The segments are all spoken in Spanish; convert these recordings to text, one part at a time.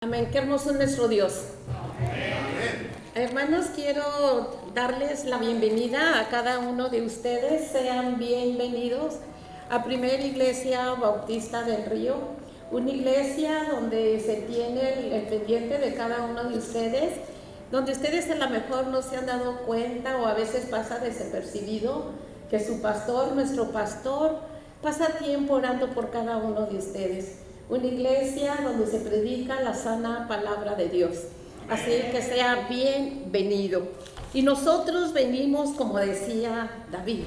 Amén, qué hermoso es nuestro Dios. Amén. Hermanos, quiero darles la bienvenida a cada uno de ustedes. Sean bienvenidos a Primera Iglesia Bautista del Río, una iglesia donde se tiene el pendiente de cada uno de ustedes, donde ustedes a lo mejor no se han dado cuenta o a veces pasa desapercibido que su pastor, nuestro pastor, pasa tiempo orando por cada uno de ustedes. Una iglesia donde se predica la sana palabra de Dios. Así que sea bienvenido. Y nosotros venimos, como decía David,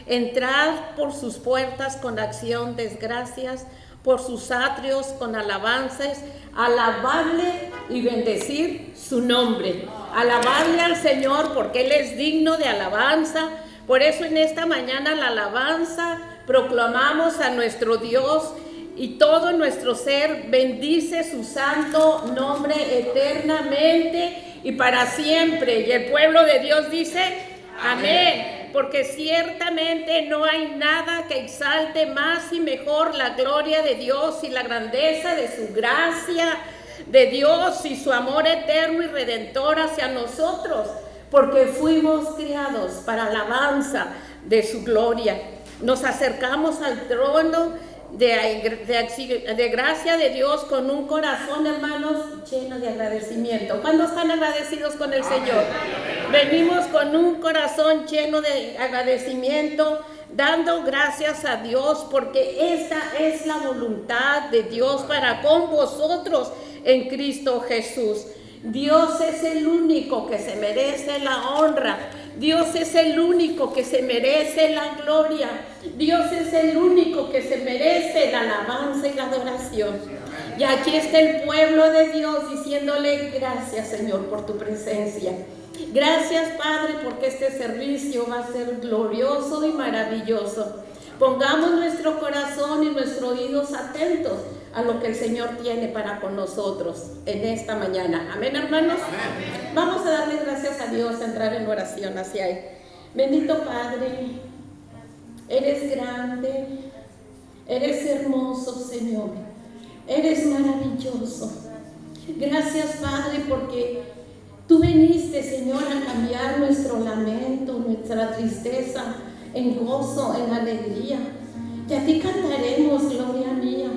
entrar por sus puertas con acción de gracias, por sus atrios con alabanzas, alabarle y bendecir su nombre. Alabarle al Señor porque Él es digno de alabanza. Por eso en esta mañana la alabanza proclamamos a nuestro Dios. Y todo nuestro ser bendice su santo nombre eternamente y para siempre. Y el pueblo de Dios dice, amén. Porque ciertamente no hay nada que exalte más y mejor la gloria de Dios y la grandeza de su gracia de Dios y su amor eterno y redentor hacia nosotros. Porque fuimos criados para alabanza de su gloria. Nos acercamos al trono de gracia de Dios con un corazón, hermanos, lleno de agradecimiento. ¿Cuándo están agradecidos con el Señor? Venimos con un corazón lleno de agradecimiento, dando gracias a Dios, porque esta es la voluntad de Dios para con vosotros en Cristo Jesús. Dios es el único que se merece la honra. Dios es el único que se merece la gloria. Dios es el único que se merece la alabanza y la adoración. Y aquí está el pueblo de Dios diciéndole gracias, Señor, por tu presencia. Gracias, Padre, porque este servicio va a ser glorioso y maravilloso. Pongamos nuestro corazón y nuestros oídos atentos a lo que el Señor tiene para con nosotros en esta mañana. Amén, hermanos. Amén. Vamos a darle gracias a Dios, a entrar en oración hacia Él. Bendito Padre, eres grande, eres hermoso, Señor, eres maravilloso. Gracias, Padre, porque tú viniste, Señor, a cambiar nuestro lamento, nuestra tristeza en gozo, en alegría. Y a ti cantaremos, gloria mía.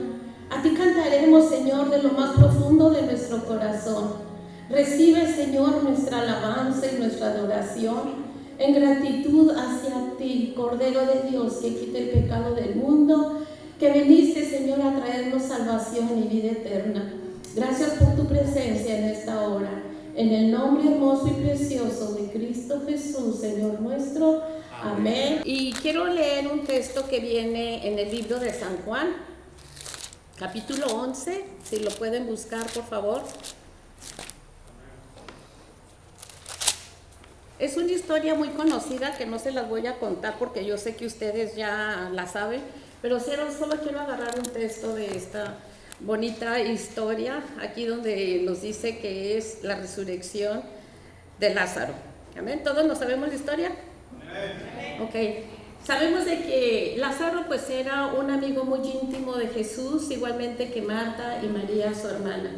A ti cantaremos, Señor, de lo más profundo de nuestro corazón. Recibe, Señor, nuestra alabanza y nuestra adoración en gratitud hacia ti, Cordero de Dios, que quita el pecado del mundo, que viniste, Señor, a traernos salvación y vida eterna. Gracias por tu presencia en esta hora. En el nombre hermoso y precioso de Cristo Jesús, Señor nuestro. Amén. Y quiero leer un texto que viene en el libro de San Juan, capítulo 11, si lo pueden buscar, por favor. Es una historia muy conocida que no se las voy a contar porque yo sé que ustedes ya la saben, pero solo quiero agarrar un texto de esta bonita historia, aquí donde nos dice que es la resurrección de Lázaro. ¿Amén? ¿Todos nos sabemos la historia? Amén. Ok. Sabemos de que Lázaro pues era un amigo muy íntimo de Jesús, igualmente que Marta y María, su hermana.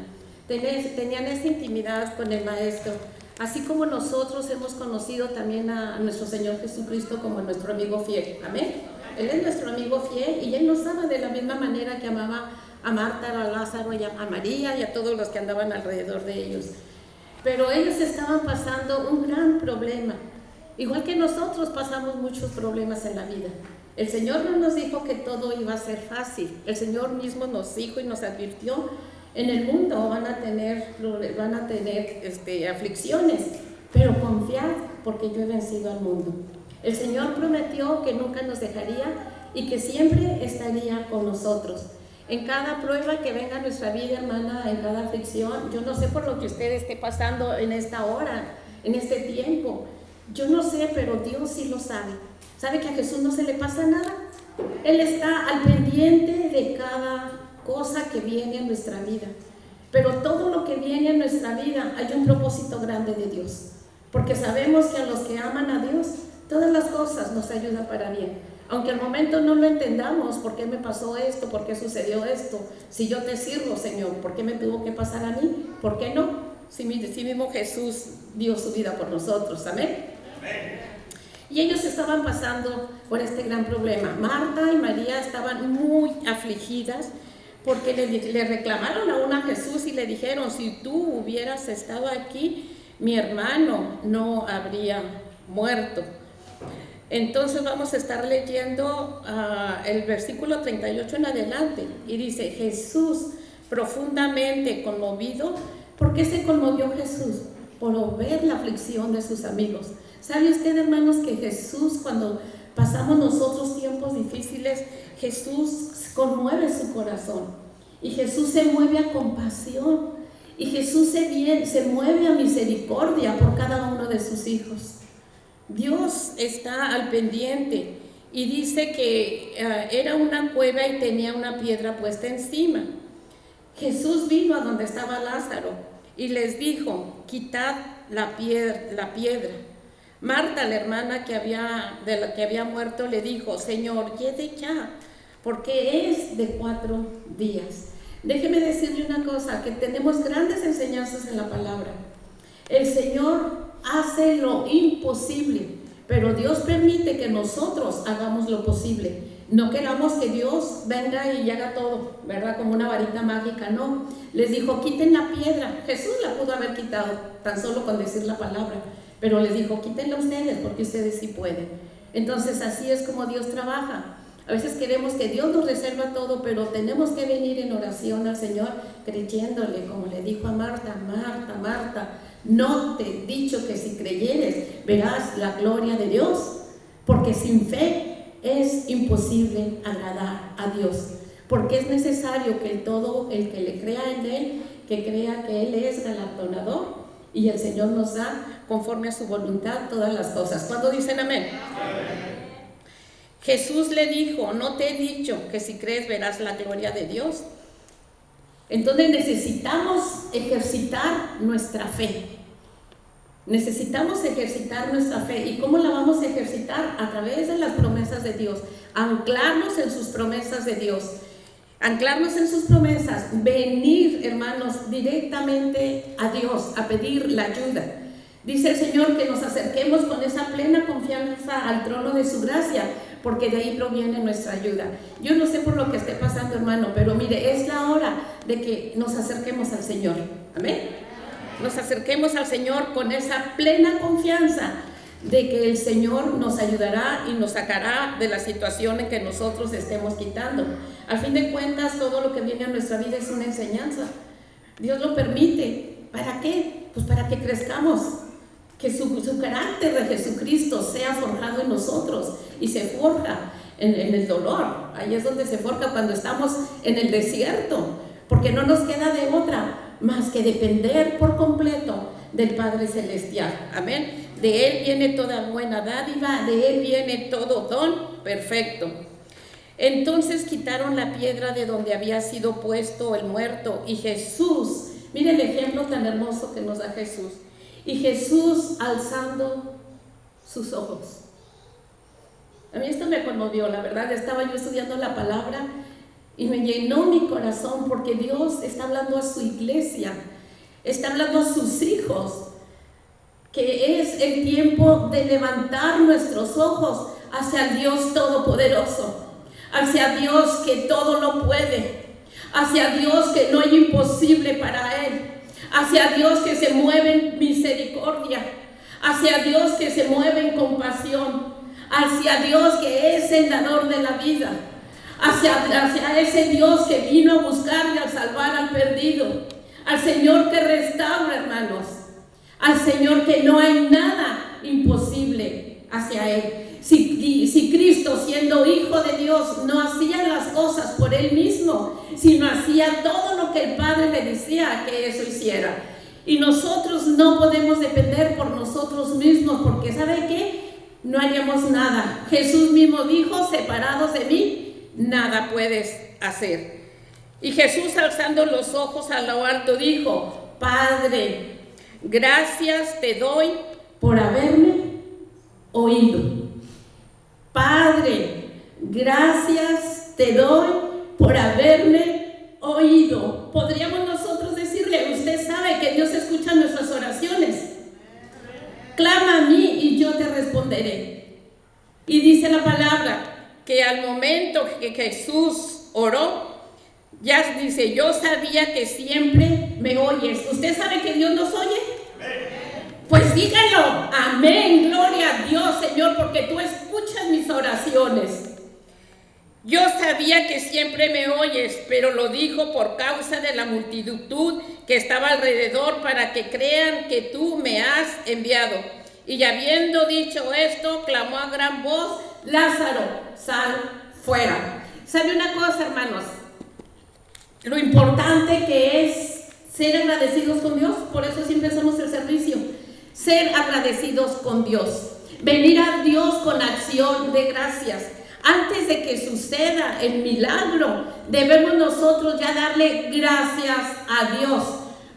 Tenían esa intimidad con el Maestro, así como nosotros hemos conocido también a nuestro Señor Jesucristo como nuestro amigo fiel. Amén. Él es nuestro amigo fiel y Él nos ama de la misma manera que amaba a Marta, a Lázaro, a María y a todos los que andaban alrededor de ellos. Pero ellos estaban pasando un gran problema. Igual que nosotros pasamos muchos problemas en la vida. El Señor no nos dijo que todo iba a ser fácil. El Señor mismo nos dijo y nos advirtió, en el mundo van a tener aflicciones, pero confiad porque yo he vencido al mundo. El Señor prometió que nunca nos dejaría y que siempre estaría con nosotros. En cada prueba que venga a nuestra vida, hermana, en cada aflicción, yo no sé por lo que usted esté pasando en esta hora, en este tiempo. Yo no sé, pero Dios sí lo sabe. ¿Sabe que a Jesús no se le pasa nada? Él está al pendiente de cada cosa que viene en nuestra vida. Pero todo lo que viene en nuestra vida hay un propósito grande de Dios. Porque sabemos que a los que aman a Dios, todas las cosas nos ayudan para bien. Aunque al momento no lo entendamos, ¿por qué me pasó esto? ¿Por qué sucedió esto? Si yo te sirvo, Señor, ¿por qué me tuvo que pasar a mí? ¿Por qué no? Si mismo Jesús dio su vida por nosotros, ¿amén? Amén. Y ellos estaban pasando por este gran problema. Marta y María estaban muy afligidas porque le reclamaron aún a Jesús y le dijeron, si tú hubieras estado aquí, mi hermano no habría muerto. Entonces vamos a estar leyendo el versículo 38 en adelante, y dice, Jesús profundamente conmovido. ¿Por qué se conmovió Jesús? Por ver la aflicción de sus amigos. ¿Sabe usted, hermanos, que Jesús, cuando pasamos nosotros tiempos difíciles, Jesús conmueve su corazón y Jesús se mueve a compasión y Jesús se mueve a misericordia por cada uno de sus hijos? Dios está al pendiente y dice que era una cueva y tenía una piedra puesta encima. Jesús vino a donde estaba Lázaro y les dijo, quitad la piedra. Marta, la hermana de la que había muerto, le dijo, Señor, lleve ya, porque es de 4 días. Déjeme decirle una cosa, que tenemos grandes enseñanzas en la palabra. El Señor hace lo imposible, pero Dios permite que nosotros hagamos lo posible. No queramos que Dios venga y haga todo, ¿verdad? Como una varita mágica, no. Les dijo, quiten la piedra. Jesús la pudo haber quitado, tan solo con decir la palabra, pero les dijo, quítenla ustedes, porque ustedes sí pueden. Entonces así es como Dios trabaja. A veces queremos que Dios nos reserva todo, pero tenemos que venir en oración al Señor, creyéndole, como le dijo a Marta, Marta, Marta, no te he dicho que si creyeres verás la gloria de Dios, porque sin fe es imposible agradar a Dios, porque es necesario que todo el que le crea en Él, que crea que Él es galardonador, y el Señor nos da conforme a su voluntad todas las cosas. ¿Cuándo dicen amén? Amén. Jesús le dijo, no te he dicho que si crees verás la gloria de Dios. Entonces necesitamos ejercitar nuestra fe. Necesitamos ejercitar nuestra fe. ¿Y cómo la vamos a ejercitar? A través de las promesas de Dios. Anclarnos en sus promesas de Dios. Anclarnos en sus promesas. Venir, hermanos, directamente a Dios a pedir la ayuda. Dice el Señor que nos acerquemos con esa plena confianza al trono de su gracia, porque de ahí proviene nuestra ayuda. Yo no sé por lo que esté pasando, hermano, pero mire, es la hora de que nos acerquemos al Señor. Amén. Nos acerquemos al Señor con esa plena confianza de que el Señor nos ayudará y nos sacará de la situación en que nosotros estemos quitando. Al fin de cuentas, todo lo que viene a nuestra vida es una enseñanza. Dios lo permite. ¿Para qué? Pues para que crezcamos, que su carácter de Jesucristo sea forjado en nosotros, y se forja en el dolor. Ahí es donde se forja cuando estamos en el desierto, porque no nos queda de otra más que depender por completo del Padre Celestial. Amén. De Él viene toda buena dádiva, de Él viene todo don perfecto. Entonces quitaron la piedra de donde había sido puesto el muerto, y Jesús, mire el ejemplo tan hermoso que nos da Jesús. Y Jesús alzando sus ojos. A mí esto me conmovió, la verdad. Estaba yo estudiando la palabra y me llenó mi corazón, porque Dios está hablando a su iglesia, está hablando a sus hijos, que es el tiempo de levantar nuestros ojos hacia el Dios Todopoderoso, hacia Dios que todo lo puede, hacia Dios que no hay imposible para Él, hacia Dios que se mueve en misericordia, hacia Dios que se mueve en compasión, hacia Dios que es el dador de la vida, hacia ese Dios que vino a buscar y a salvar al perdido, al Señor que restaura, hermanos, al Señor que no hay nada imposible hacia Él. Si Cristo, siendo Hijo de Dios, no hacía las cosas por Él mismo, sino hacía todo lo que el Padre le decía que eso hiciera. Y nosotros no podemos depender por nosotros mismos, porque ¿sabe qué? No haríamos nada. Jesús mismo dijo, separados de mí, nada puedes hacer. Y Jesús, alzando los ojos a lo alto, dijo, Padre, gracias te doy por haberme oído. Padre, Gracias te doy por haberme oído. Podríamos nosotros decirle, usted sabe que Dios escucha nuestras oraciones. Clama a mí y yo te responderé. Y dice la palabra que al momento que Jesús oró, ya dice, yo sabía que siempre me oyes. ¿Usted sabe que Dios nos oye? Pues díganlo, amén, gloria a Dios, Señor, porque tú escuchas mis oraciones. Yo sabía que siempre me oyes, pero lo dijo por causa de la multitud que estaba alrededor, para que crean que tú me has enviado. Y habiendo dicho esto, clamó a gran voz, Lázaro, sal fuera. ¿Sabe una cosa, hermanos? Lo importante que es ser agradecidos con Dios. Por eso siempre hacemos el servicio. Ser agradecidos con Dios. Venir a Dios con acción de gracias. Antes de que suceda el milagro, debemos nosotros ya darle gracias a Dios.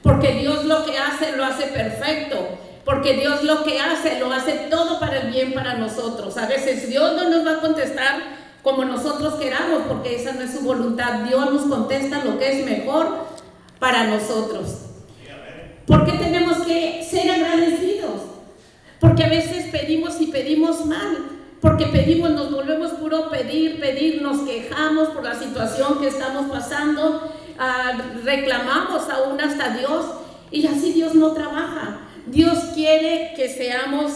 Porque Dios lo que hace, lo hace perfecto. Porque Dios lo que hace, lo hace todo para el bien para nosotros. A veces Dios no nos va a contestar como nosotros queramos, porque esa no es su voluntad. Dios nos contesta lo que es mejor para nosotros. ¿Por qué tenemos que ser agradecidos? Porque a veces pedimos y pedimos mal. Porque pedimos, nos volvemos puro pedir, nos quejamos por la situación que estamos pasando, reclamamos aún hasta Dios, y así Dios no trabaja. Dios quiere que seamos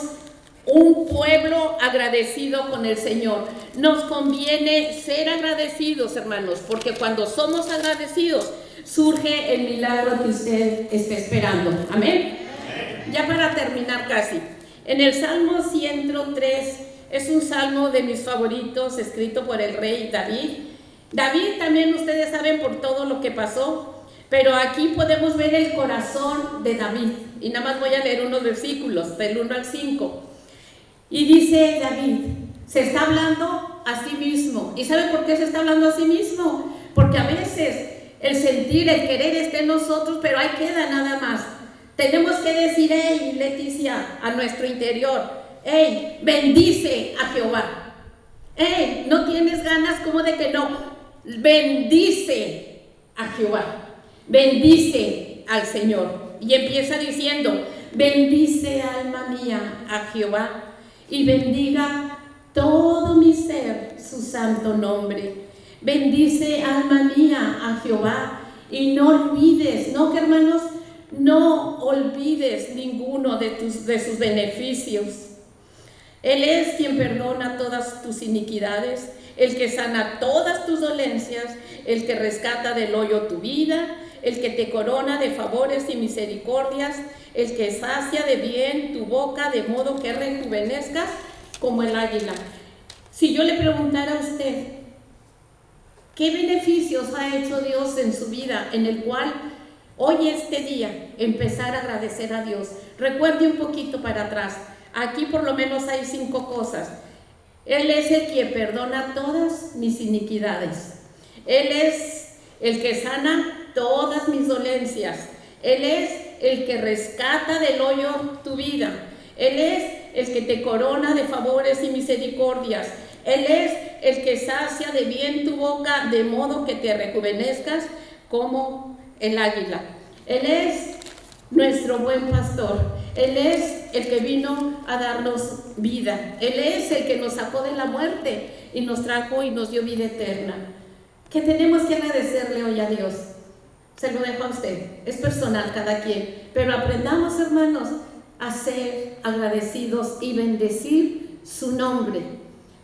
un pueblo agradecido con el Señor. Nos conviene ser agradecidos, hermanos, porque cuando somos agradecidos surge el milagro que usted está esperando. Amén. Ya para terminar casi, en el Salmo 103 es un salmo de mis favoritos, escrito por el rey David. David también, ustedes saben por todo lo que pasó, pero aquí podemos ver el corazón de David. Y nada más voy a leer unos versículos, del 1 al 5. Y dice David, se está hablando a sí mismo. ¿Y sabe por qué se está hablando a sí mismo? Porque a veces el sentir, el querer está en nosotros, pero ahí queda nada más. Tenemos que decir, hey, Leticia, a nuestro interior, hey, bendice a Jehová. Hey, no tienes ganas, como de que no. Bendice a Jehová. Bendice al Señor. Y empieza diciendo, bendice alma mía a Jehová y bendiga todo mi ser su santo nombre. Bendice alma mía a Jehová y no olvides, ¿no, que hermanos? No olvides ninguno de sus beneficios. Él es quien perdona todas tus iniquidades, el que sana todas tus dolencias, el que rescata del hoyo tu vida, el que te corona de favores y misericordias, el que sacia de bien tu boca de modo que rejuvenezcas como el águila. Si yo le preguntara a usted, ¿qué beneficios ha hecho Dios en su vida, en el cual hoy este día empezar a agradecer a Dios? Recuerde un poquito para atrás. Aquí por lo menos hay 5 cosas. Él es el que perdona todas mis iniquidades. Él es el que sana todas mis dolencias. Él es el que rescata del hoyo tu vida. Él es el que te corona de favores y misericordias. Él es el que sacia de bien tu boca de modo que te rejuvenezcas como el águila. Él es nuestro buen pastor. Él es el que vino a darnos vida. Él es el que nos sacó de la muerte y nos trajo y nos dio vida eterna. ¿Qué tenemos que agradecerle hoy a Dios? Se lo dejo a usted. Es personal cada quien. Pero aprendamos, hermanos, a ser agradecidos y bendecir su nombre.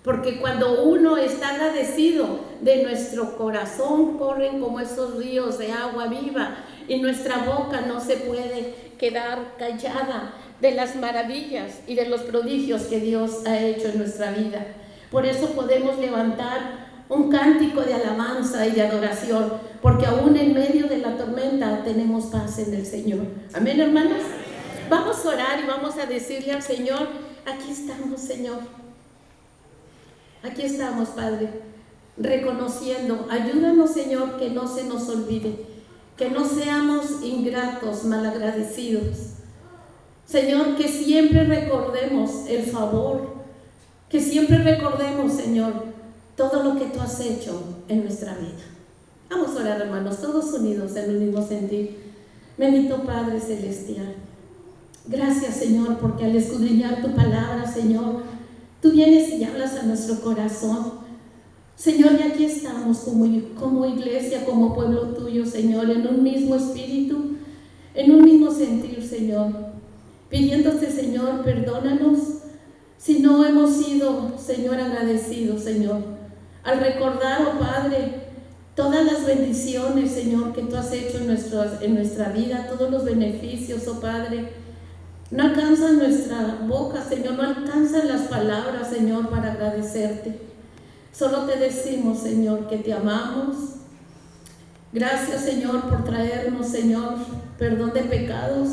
Porque cuando uno está agradecido, de nuestro corazón corren como esos ríos de agua viva y nuestra boca no se puede quedar callada de las maravillas y de los prodigios que Dios ha hecho en nuestra vida. Por eso podemos levantar un cántico de alabanza y de adoración, porque aún en medio de la tormenta tenemos paz en el Señor. Amén, hermanos. Vamos a orar y vamos a decirle al Señor, aquí estamos, Señor. Aquí estamos, Padre, reconociendo. Ayúdanos, Señor, que no se nos olvide, que no seamos ingratos, malagradecidos. Señor, que siempre recordemos el favor, que siempre recordemos, Señor, todo lo que tú has hecho en nuestra vida. Vamos a orar, hermanos, todos unidos en un mismo sentir. Bendito Padre Celestial, gracias, Señor, porque al escudriñar tu palabra, Señor, tú vienes y hablas a nuestro corazón. Señor, y aquí estamos como iglesia, como pueblo tuyo, Señor, en un mismo espíritu, en un mismo sentir, Señor, pidiéndote, Señor, perdónanos si no hemos sido, Señor, agradecidos, Señor, al recordar, oh Padre, todas las bendiciones, Señor, que tú has hecho en nuestra vida, todos los beneficios, oh Padre. No alcanzan nuestra boca, Señor, no alcanzan las palabras, Señor, para agradecerte. Solo te decimos, Señor, que te amamos. Gracias, Señor, por traernos, Señor, perdón de pecados.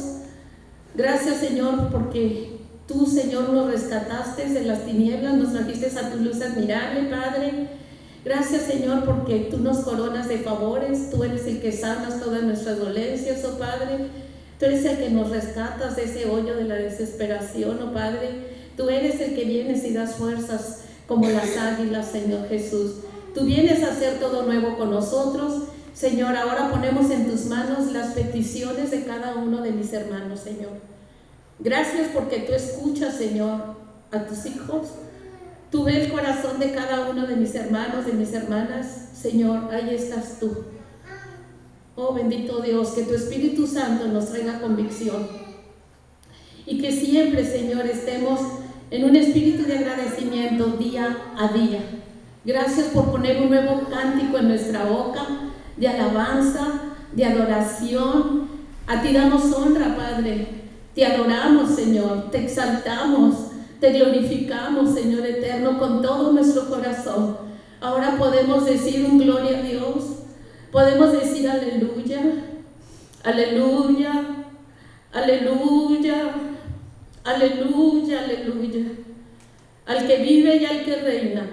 Gracias, Señor, porque tú, Señor, nos rescataste de las tinieblas, nos trajiste a tu luz admirable, Padre. Gracias, Señor, porque tú nos coronas de favores. Tú eres el que sanas todas nuestras dolencias, oh Padre. Tú eres el que nos rescatas de ese hoyo de la desesperación, oh Padre. Tú eres el que vienes y das fuerzas como las águilas, Señor Jesús. Tú vienes a hacer todo nuevo con nosotros. Señor, ahora ponemos en tus manos las peticiones de cada uno de mis hermanos, Señor. Gracias porque tú escuchas, Señor, a tus hijos. Tú ves el corazón de cada uno de mis hermanos, de mis hermanas. Señor, ahí estás tú. Oh, bendito Dios, que tu Espíritu Santo nos traiga convicción. Y que siempre, Señor, estemos en un espíritu de agradecimiento día a día. Gracias por poner un nuevo cántico en nuestra boca, de alabanza, de adoración. A ti damos honra, Padre. Te adoramos, Señor, te exaltamos, te glorificamos, Señor eterno, con todo nuestro corazón. Ahora podemos decir un gloria a Dios. Podemos decir aleluya, aleluya, aleluya, aleluya, aleluya. Al que vive y al que reina,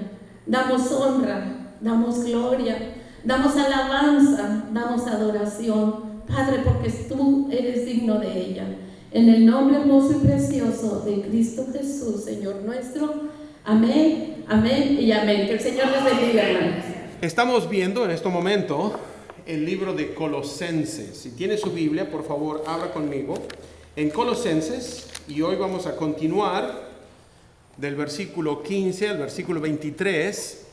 damos honra, damos gloria, damos alabanza, damos adoración, Padre, porque tú eres digno de ella. En el nombre hermoso y precioso de Cristo Jesús, Señor nuestro. Amén, amén y amén. Que el Señor les bendiga, hermanos. Estamos viendo en este momento el libro de Colosenses. Si tiene su Biblia, por favor, abra conmigo en Colosenses, y hoy vamos a continuar del versículo 15 al versículo 23.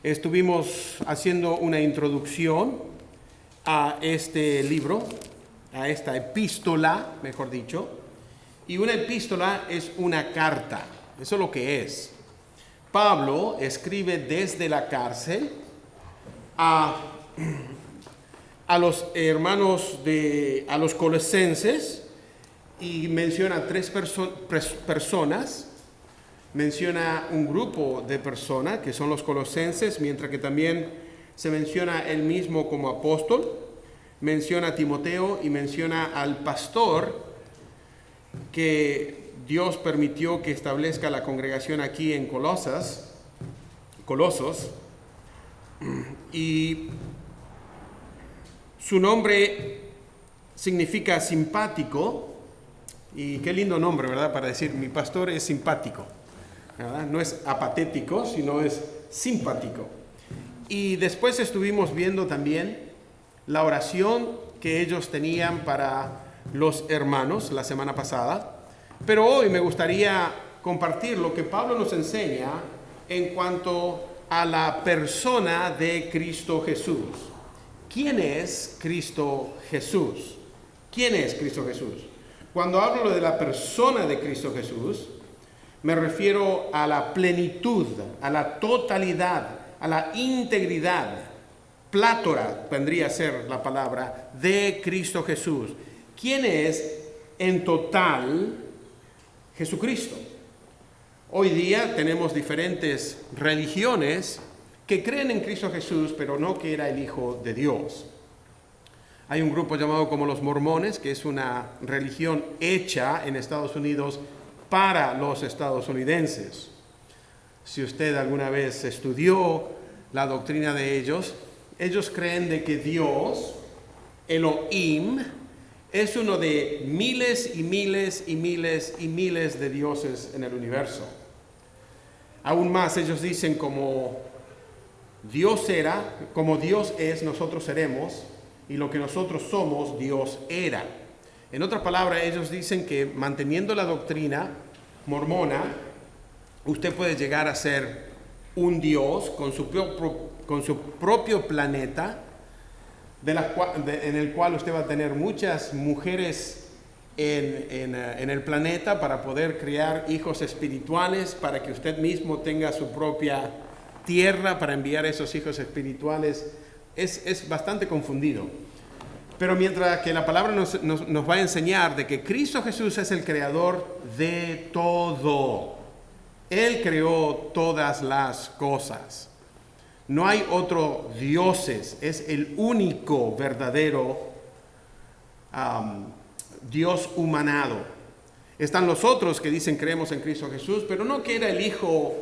Estuvimos haciendo una introducción a este libro, a esta epístola, mejor dicho, y una epístola es una carta, eso es lo que es. Pablo escribe desde la cárcel a los hermanos a los colosenses, y menciona tres personas, menciona un grupo de personas que son los colosenses, mientras que también se menciona él mismo como apóstol, menciona a Timoteo y menciona al pastor que Dios permitió que establezca la congregación aquí en Colosos, y su nombre significa simpático. Y qué lindo nombre, ¿verdad? Para decir, mi pastor es simpático, ¿verdad? No es apatético, sino es simpático. Y después estuvimos viendo también la oración que ellos tenían para los hermanos la semana pasada. Pero hoy me gustaría compartir lo que Pablo nos enseña en cuanto a la persona de Cristo Jesús. ¿Quién es Cristo Jesús? ¿Quién es Cristo Jesús? Cuando hablo de la persona de Cristo Jesús, me refiero a la plenitud, a la totalidad, a la integridad, plátora vendría a ser la palabra, de Cristo Jesús. ¿Quién es en total Jesucristo? Hoy día tenemos diferentes religiones que creen en Cristo Jesús, pero no que era el Hijo de Dios. Hay un grupo llamado como los mormones, que es una religión hecha en Estados Unidos para los estadounidenses. Si usted alguna vez estudió la doctrina de ellos creen de que Dios, Elohim, es uno de miles y miles y miles y miles de dioses en el universo. Aún más, ellos dicen como Dios era, como Dios es, nosotros seremos, y lo que nosotros somos, Dios era. En otras palabras, ellos dicen que manteniendo la doctrina mormona, usted puede llegar a ser un Dios con su propio planeta, en el cual usted va a tener muchas mujeres en el planeta para poder crear hijos espirituales, para que usted mismo tenga su propia tierra para enviar esos hijos espirituales. Es bastante confundido. Pero mientras que la palabra nos va a enseñar de que Cristo Jesús es el creador de todo. Él creó todas las cosas. No hay otro dioses. Es el único verdadero Dios humanado. Están los otros que dicen creemos en Cristo Jesús, pero no que era el Hijo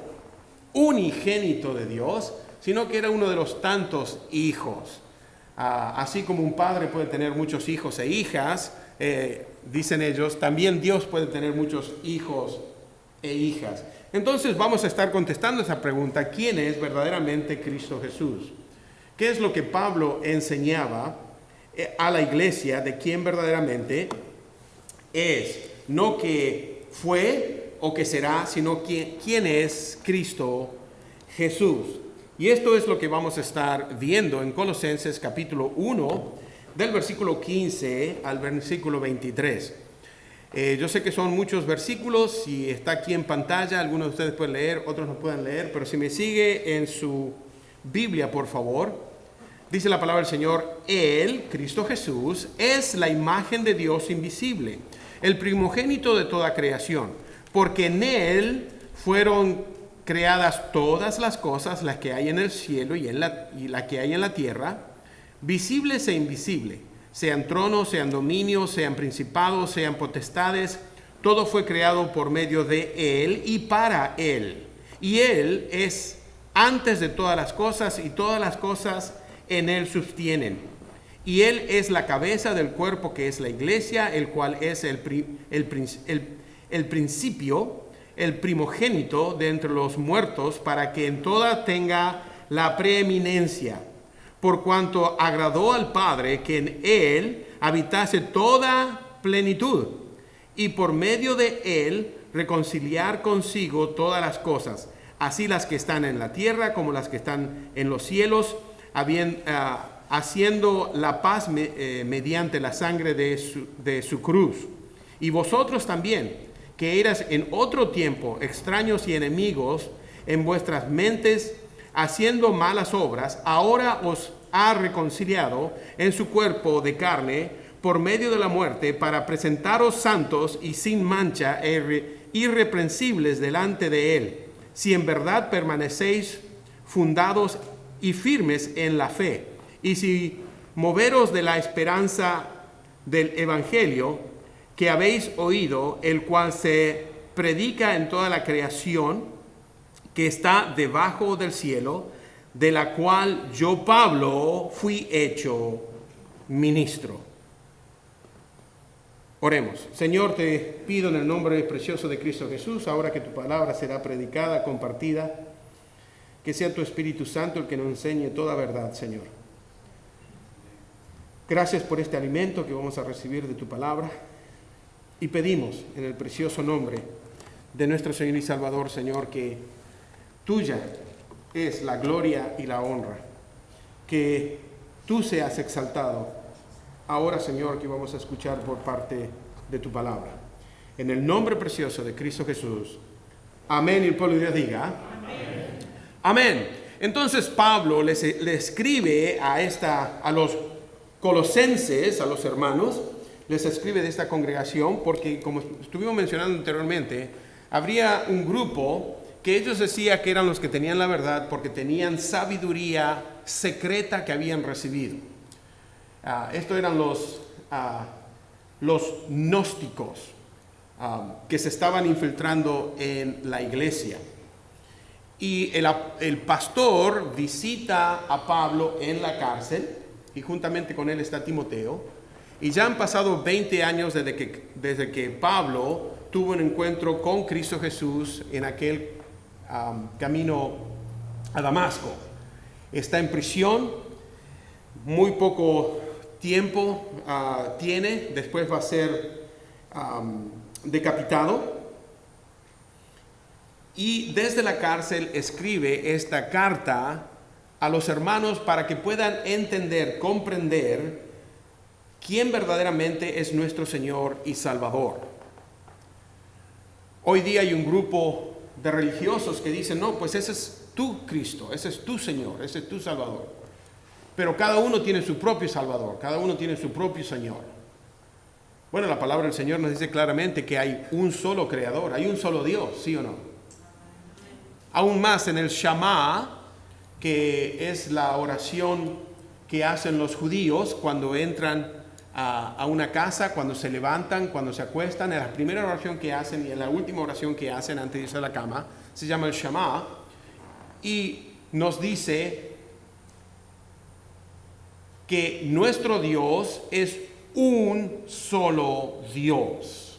unigénito de Dios, sino que era uno de los tantos hijos. Así como un padre puede tener muchos hijos e hijas, dicen ellos, también Dios puede tener muchos hijos e hijas. Entonces vamos a estar contestando esa pregunta: ¿quién es verdaderamente Cristo Jesús? ¿Qué es lo que Pablo enseñaba a la iglesia de quién verdaderamente es? No que fue o que será, sino quién es Cristo Jesús. Y esto es lo que vamos a estar viendo en Colosenses capítulo 1, del versículo 15 al versículo 23. Yo sé que son muchos versículos, si está aquí en pantalla, algunos de ustedes pueden leer, otros no pueden leer, pero si me sigue en su Biblia, por favor, dice la palabra del Señor: Él, Cristo Jesús, es la imagen de Dios invisible, el primogénito de toda creación, porque en Él fueron creadas todas las cosas, las que hay en el cielo y la que hay en la tierra, visibles e invisibles, sean tronos, sean dominios, sean principados, sean potestades. Todo fue creado por medio de Él y para Él. Y Él es antes de todas las cosas, y todas las cosas en Él sostienen. Y Él es la cabeza del cuerpo, que es la iglesia, el cual es el principio, el primogénito de entre los muertos, para que en toda tenga la preeminencia, por cuanto agradó al Padre que en Él habitase toda plenitud, y por medio de Él reconciliar consigo todas las cosas, así las que están en la tierra como las que están en los cielos, haciendo la paz mediante la sangre de su cruz. Y vosotros también, que eras en otro tiempo extraños y enemigos en vuestras mentes, haciendo malas obras, ahora os ha reconciliado en su cuerpo de carne por medio de la muerte, para presentaros santos y sin mancha e irreprensibles delante de Él, si en verdad permanecéis fundados y firmes en la fe, y si moveros de la esperanza del Evangelio que habéis oído, el cual se predica en toda la creación que está debajo del cielo, de la cual yo, Pablo, fui hecho ministro. Oremos. Señor, te pido en el nombre precioso de Cristo Jesús, ahora que tu palabra será predicada, compartida, que sea tu Espíritu Santo el que nos enseñe toda verdad, Señor. Gracias por este alimento que vamos a recibir de tu palabra. Y pedimos en el precioso nombre de nuestro Señor y Salvador, Señor, que tuya es la gloria y la honra, que tú seas exaltado ahora, Señor, que vamos a escuchar por parte de tu palabra. En el nombre precioso de Cristo Jesús. Amén. Y el pueblo de Dios diga amén. Amén. Entonces Pablo le escribe a los colosenses, a los hermanos, les escribe de esta congregación porque, como estuvimos mencionando anteriormente, habría un grupo que ellos decían que eran los que tenían la verdad porque tenían sabiduría secreta que habían recibido. Estos eran los gnósticos que se estaban infiltrando en la iglesia. Y el pastor visita a Pablo en la cárcel, y juntamente con él está Timoteo. Y ya han pasado 20 años desde que Pablo tuvo un encuentro con Cristo Jesús en aquel camino a Damasco. Está en prisión, muy poco tiempo tiene, después va a ser decapitado. Y desde la cárcel escribe esta carta a los hermanos para que puedan entender, comprender quién verdaderamente es nuestro Señor y Salvador. Hoy día hay un grupo de religiosos que dicen, no, pues ese es tu Cristo, ese es tu Señor, ese es tu Salvador. Pero cada uno tiene su propio Salvador, cada uno tiene su propio Señor. Bueno, la palabra del Señor nos dice claramente que hay un solo Creador, hay un solo Dios, ¿sí o no? Aún más en el Shema, que es la oración que hacen los judíos cuando entran a una casa, cuando se levantan, cuando se acuestan, en la primera oración que hacen y en la última oración que hacen antes de irse a la cama, se llama el Shema, y nos dice que nuestro Dios es un solo Dios.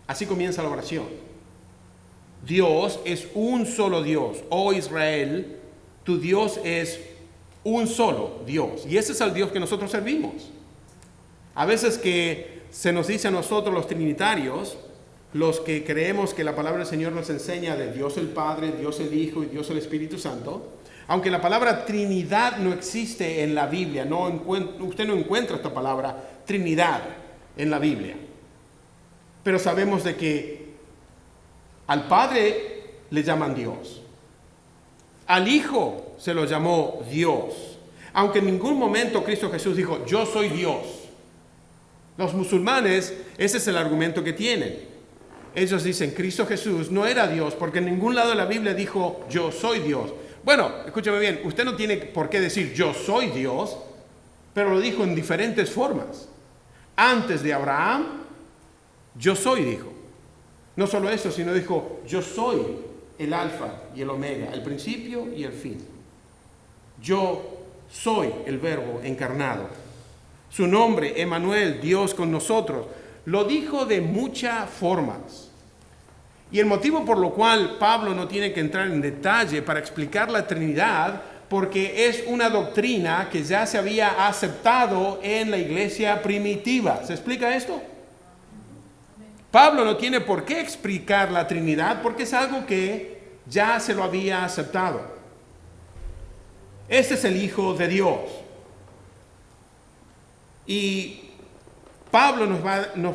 Así comienza la oración. Dios es un solo Dios. Oh Israel, tu Dios es un solo Dios. Y ese es el Dios que nosotros servimos. A veces que se nos dice a nosotros los trinitarios, los que creemos que la palabra del Señor nos enseña de Dios el Padre, Dios el Hijo y Dios el Espíritu Santo, aunque la palabra Trinidad no existe en la Biblia, usted no encuentra esta palabra Trinidad en la Biblia, pero sabemos de que al Padre le llaman Dios, al Hijo se lo llamó Dios, aunque en ningún momento Cristo Jesús dijo, yo soy Dios. Los musulmanes, ese es el argumento que tienen. Ellos dicen, Cristo Jesús no era Dios, porque en ningún lado de la Biblia dijo, yo soy Dios. Bueno, escúchame bien, usted no tiene por qué decir, yo soy Dios, pero lo dijo en diferentes formas. Antes de Abraham, yo soy, dijo. No solo eso, sino dijo, yo soy el alfa y el omega, el principio y el fin. Yo soy el verbo encarnado. Su nombre, Emmanuel, Dios con nosotros. Lo dijo de muchas formas. Y el motivo por lo cual Pablo no tiene que entrar en detalle para explicar la Trinidad, porque es una doctrina que ya se había aceptado en la iglesia primitiva. ¿Se explica esto? Pablo no tiene por qué explicar la Trinidad porque es algo que ya se lo había aceptado. Este es el Hijo de Dios. Y Pablo nos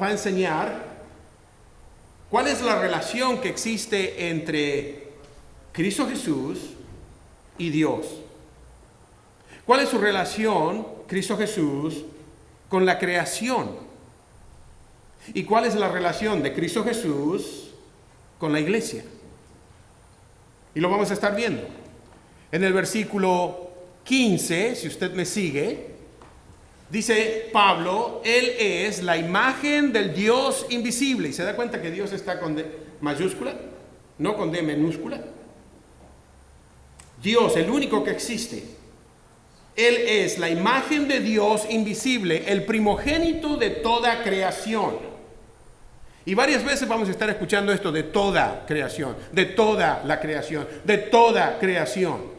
va a enseñar cuál es la relación que existe entre Cristo Jesús y Dios. ¿Cuál es su relación, Cristo Jesús, con la creación? ¿Y cuál es la relación de Cristo Jesús con la iglesia? Y lo vamos a estar viendo. En el versículo 15, si usted me sigue, dice Pablo, Él es la imagen del Dios invisible. ¿Y se da cuenta que Dios está con D mayúscula, no con D minúscula? Dios, el único que existe. Él es la imagen de Dios invisible, el primogénito de toda creación. Y varias veces vamos a estar escuchando esto de toda creación, de toda la creación, de toda creación.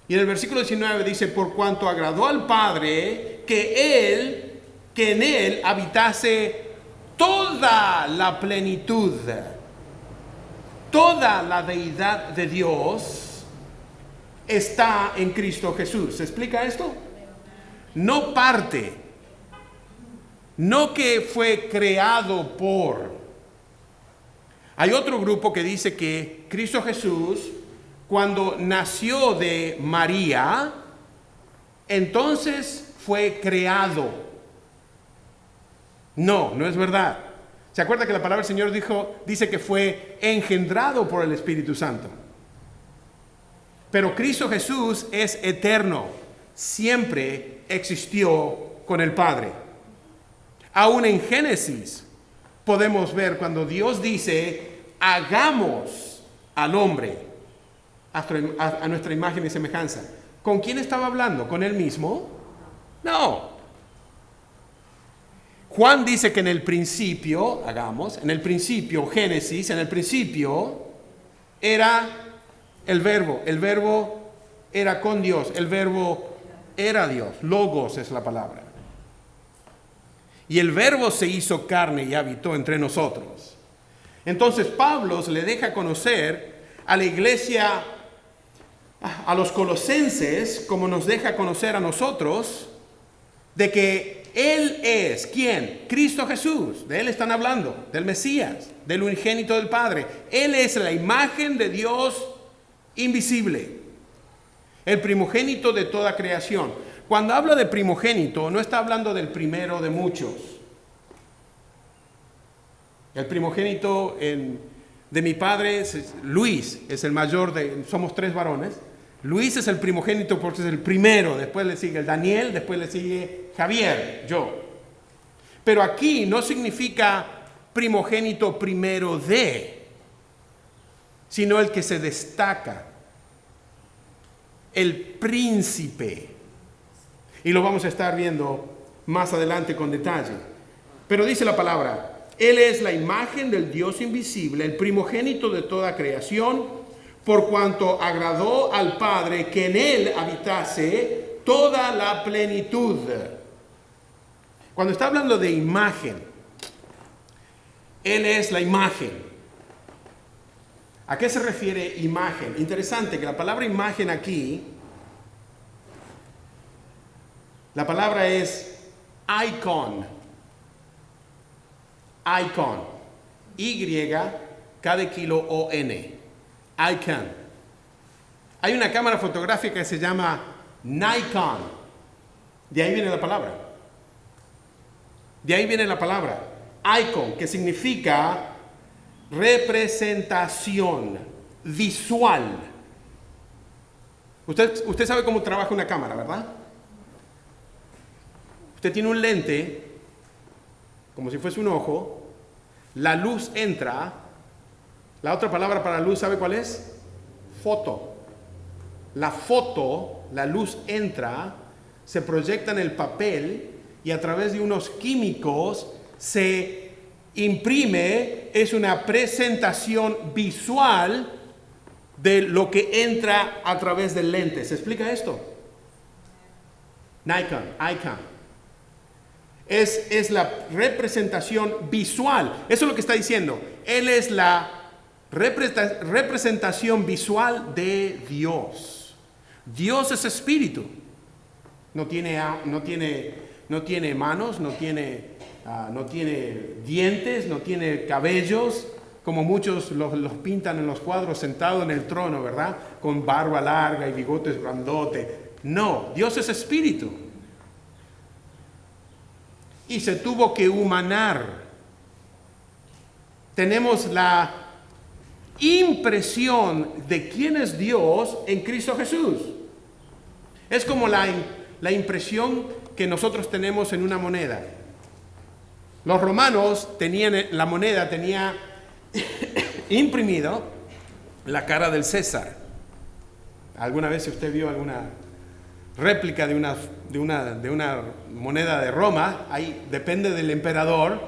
Y en el versículo 19 dice, por cuanto agradó al Padre que en Él habitase toda la plenitud, toda la deidad de Dios está en Cristo Jesús. ¿Se explica esto? No parte, no que fue creado por. Hay otro grupo que dice que Cristo Jesús, cuando nació de María, entonces fue creado. No, no es verdad. ¿Se acuerda que la palabra del Señor dice que fue engendrado por el Espíritu Santo? Pero Cristo Jesús es eterno. Siempre existió con el Padre. Aún en Génesis podemos ver cuando Dios dice, hagamos al hombre a nuestra imagen y semejanza. ¿Con quién estaba hablando? ¿Con él mismo? No. Juan dice que en el principio, en el principio, Génesis, en el principio era el verbo era con Dios, el verbo era Dios, logos es la palabra. Y el verbo se hizo carne y habitó entre nosotros. Entonces Pablo le deja conocer a la iglesia, a los colosenses, como nos deja conocer a nosotros, de que Él es, ¿quién? Cristo Jesús. De Él están hablando, del Mesías, del unigénito del Padre. Él es la imagen de Dios invisible, el primogénito de toda creación. Cuando habla de primogénito, no está hablando del primero de muchos. El primogénito de mi padre, Luis, es el mayor somos 3 varones. Luis es el primogénito porque es el primero, después le sigue el Daniel, después le sigue Javier, yo. Pero aquí no significa primogénito primero de, sino el que se destaca, el príncipe. Y lo vamos a estar viendo más adelante con detalle. Pero dice la palabra, Él es la imagen del Dios invisible, el primogénito de toda creación, por cuanto agradó al Padre que en Él habitase toda la plenitud. Cuando está hablando de imagen, Él es la imagen. ¿A qué se refiere imagen? Interesante que la palabra imagen aquí, la palabra es icon. Icon. Y-K-D-K-I-L-O-N. Icon. Hay una cámara fotográfica que se llama Nikon. De ahí viene la palabra. De ahí viene la palabra. Icon, que significa representación visual. Usted sabe cómo trabaja una cámara, ¿verdad? Usted tiene un lente, como si fuese un ojo, la luz entra, la otra palabra para luz, ¿sabe cuál es? Foto. La foto, la luz entra, se proyecta en el papel y a través de unos químicos se imprime, es una presentación visual de lo que entra a través del lente. ¿Se explica esto? Nikon, icon. Es la representación visual. Eso es lo que está diciendo. Él es la representación visual de Dios. Dios es espíritu. No tiene manos, no tiene dientes, no tiene cabellos, como muchos los pintan en los cuadros sentado en el trono, ¿verdad? Con barba larga y bigotes grandotes. No, Dios es espíritu. Y se tuvo que humanar. Tenemos la impresión de quién es Dios en Cristo Jesús. Es como la impresión que nosotros tenemos en una moneda. Los romanos la moneda tenía imprimido la cara del César. ¿Alguna vez usted vio alguna réplica de una moneda de Roma? Ahí depende del emperador,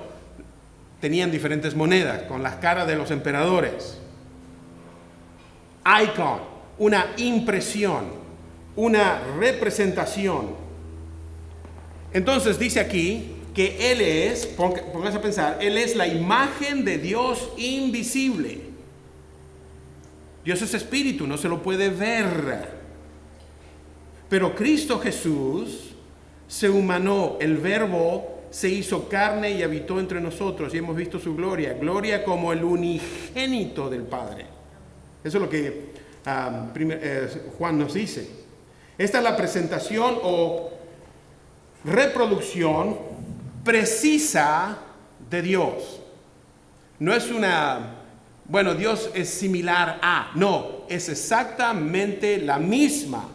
tenían diferentes monedas con las caras de los emperadores. Icon, una impresión, una representación. Entonces dice aquí que Él es, póngase a pensar, Él es la imagen de Dios invisible. Dios es espíritu, no se lo puede ver. Pero Cristo Jesús se humanó, el Verbo se hizo carne y habitó entre nosotros y hemos visto su gloria, gloria como el unigénito del Padre. Eso es lo que Juan nos dice. Esta es la presentación o reproducción precisa de Dios. No es Dios es similar a, no, es exactamente la misma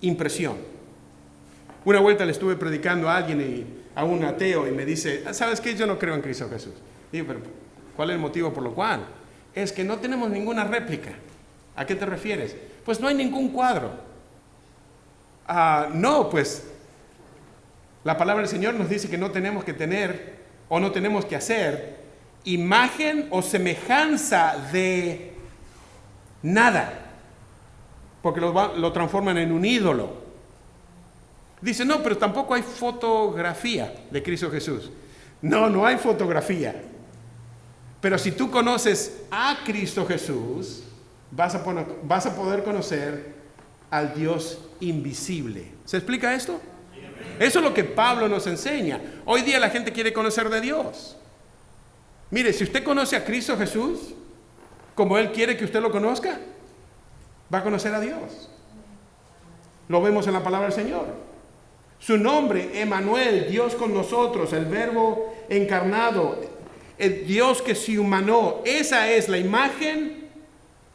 impresión. Una vuelta le estuve predicando a alguien, a un ateo, y me dice, ¿sabes qué? Yo no creo en Cristo Jesús. Digo, pero ¿cuál es el motivo por lo cual? Es que no tenemos ninguna réplica. ¿A qué te refieres? Pues no hay ningún cuadro. No, pues la palabra del Señor nos dice que no tenemos que tener o no tenemos que hacer imagen o semejanza de Nada. Porque lo transforman en un ídolo. Dice, no, pero tampoco hay fotografía de Cristo Jesús. No hay fotografía. Pero si tú conoces a Cristo Jesús, vas a poder conocer al Dios invisible. ¿Se explica esto? Eso es lo que Pablo nos enseña. Hoy día la gente quiere conocer de Dios. Mire, si usted conoce a Cristo Jesús, como Él quiere que usted lo conozca, va a conocer a Dios. Lo vemos en la palabra del Señor. Su nombre, Emmanuel, Dios con nosotros, el Verbo encarnado, el Dios que se humanó. Esa es la imagen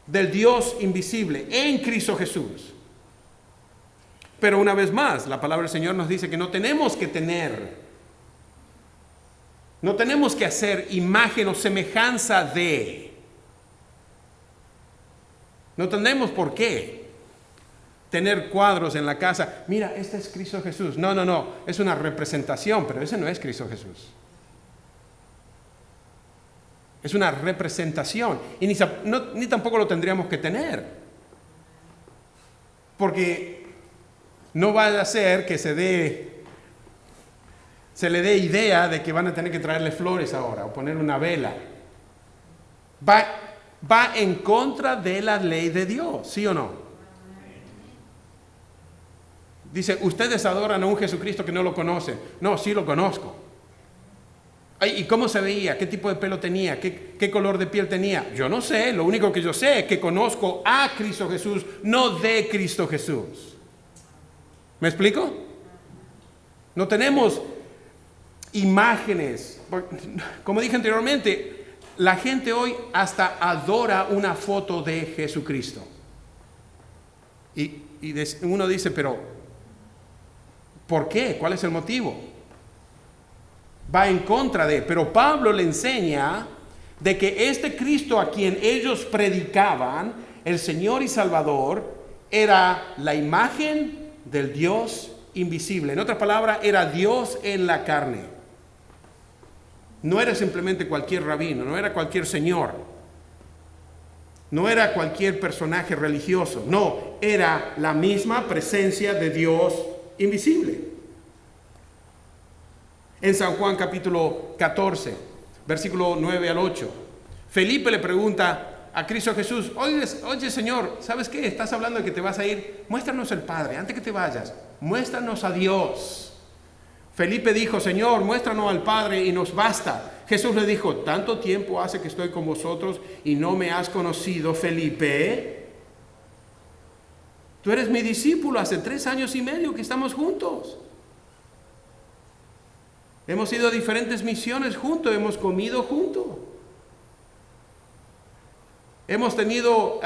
del Dios invisible en Cristo Jesús. Pero una vez más, la palabra del Señor nos dice que no tenemos que hacer imagen o semejanza de. No tenemos por qué tener cuadros en la casa. Mira, este es Cristo Jesús. No, es una representación, pero ese no es Cristo Jesús. Es una representación. Y ni tampoco lo tendríamos que tener. Porque no vaya a ser que se le dé idea de que van a tener que traerle flores ahora o poner una vela. Va en contra de la ley de Dios, ¿sí o no? Dice, ustedes adoran a un Jesucristo que no lo conocen. No, sí lo conozco. ¿Y cómo se veía? ¿Qué tipo de pelo tenía? ¿Qué color de piel tenía? Yo no sé, lo único que yo sé es que conozco a Cristo Jesús, no de Cristo Jesús. ¿Me explico? No tenemos imágenes. Como dije anteriormente, la gente hoy hasta adora una foto de Jesucristo. Y uno dice, pero ¿por qué? ¿Cuál es el motivo? Va en contra de. Pero Pablo le enseña de que este Cristo a quien ellos predicaban, el Señor y Salvador, era la imagen del Dios invisible. En otras palabras, era Dios en la carne. No era simplemente cualquier rabino, no era cualquier señor, no era cualquier personaje religioso, no, era la misma presencia de Dios invisible. En San Juan capítulo 14, versículo 9 al 8, Felipe le pregunta a Cristo Jesús, oye Señor, ¿sabes qué? Estás hablando de que te vas a ir, muéstranos al Padre, antes que te vayas, muéstranos a Dios. Felipe dijo, Señor, muéstranos al Padre y nos basta. Jesús le dijo, ¿tanto tiempo hace que estoy con vosotros y no me has conocido, Felipe? Tú eres mi discípulo, hace 3 años y medio que estamos juntos. Hemos ido a diferentes misiones juntos, hemos comido juntos. Hemos tenido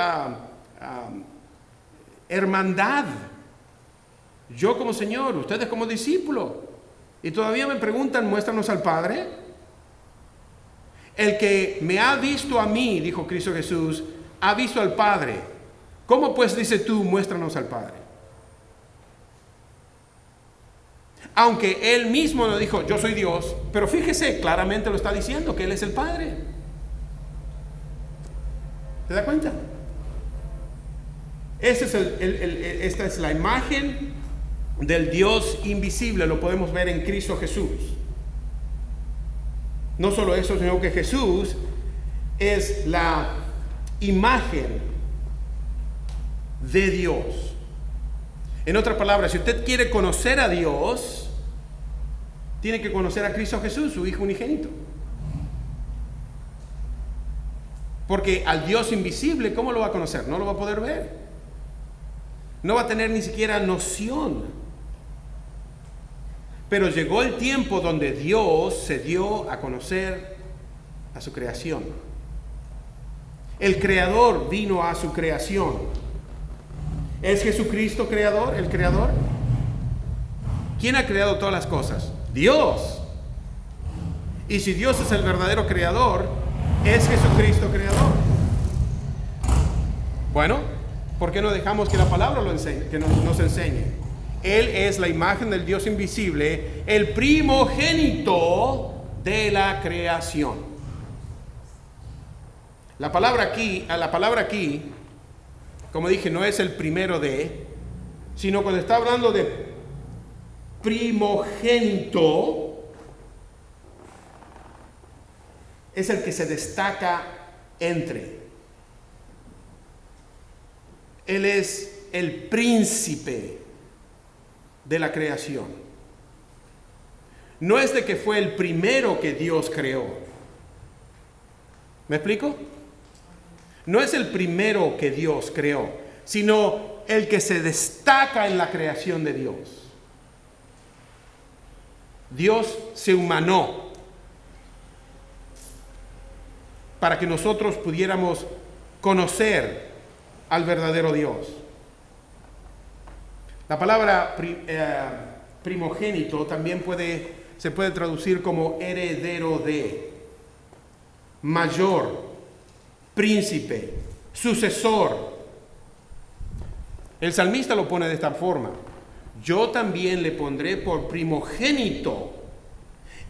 hermandad. Yo como Señor, ustedes como discípulos. Y todavía me preguntan, muéstranos al Padre. El que me ha visto a mí, dijo Cristo Jesús, ha visto al Padre. ¿Cómo pues dices tú, muéstranos al Padre? Aunque Él mismo no dijo, yo soy Dios, pero fíjese, claramente lo está diciendo, que Él es el Padre. ¿Se da cuenta? Esta es la imagen del Dios invisible, lo podemos ver en Cristo Jesús. No solo eso, sino que Jesús es la imagen de Dios. En otras palabras, si usted quiere conocer a Dios, tiene que conocer a Cristo Jesús, su Hijo unigénito. Porque al Dios invisible, ¿cómo lo va a conocer? No lo va a poder ver. No va a tener ni siquiera noción. Pero llegó el tiempo donde Dios se dio a conocer a su creación. El Creador vino a su creación. ¿Es Jesucristo creador, el Creador? ¿Quién ha creado todas las cosas? Dios. Y si Dios es el verdadero creador, ¿es Jesucristo creador? Bueno, ¿por qué no dejamos que la palabra nos enseñe? Él es la imagen del Dios invisible, el primogénito de la creación. La palabra aquí como dije, no es el primero de, sino cuando está hablando de primogénito, es el que se destaca entre. Él es el príncipe de la creación. No es de que fue el primero que Dios creó. ¿Me explico? No es el primero que Dios creó, sino el que se destaca en la creación de Dios. Dios se humanó para que nosotros pudiéramos conocer al verdadero Dios. La palabra primogénito también se puede traducir como heredero de, mayor, príncipe, sucesor. El salmista lo pone de esta forma: yo también le pondré por primogénito,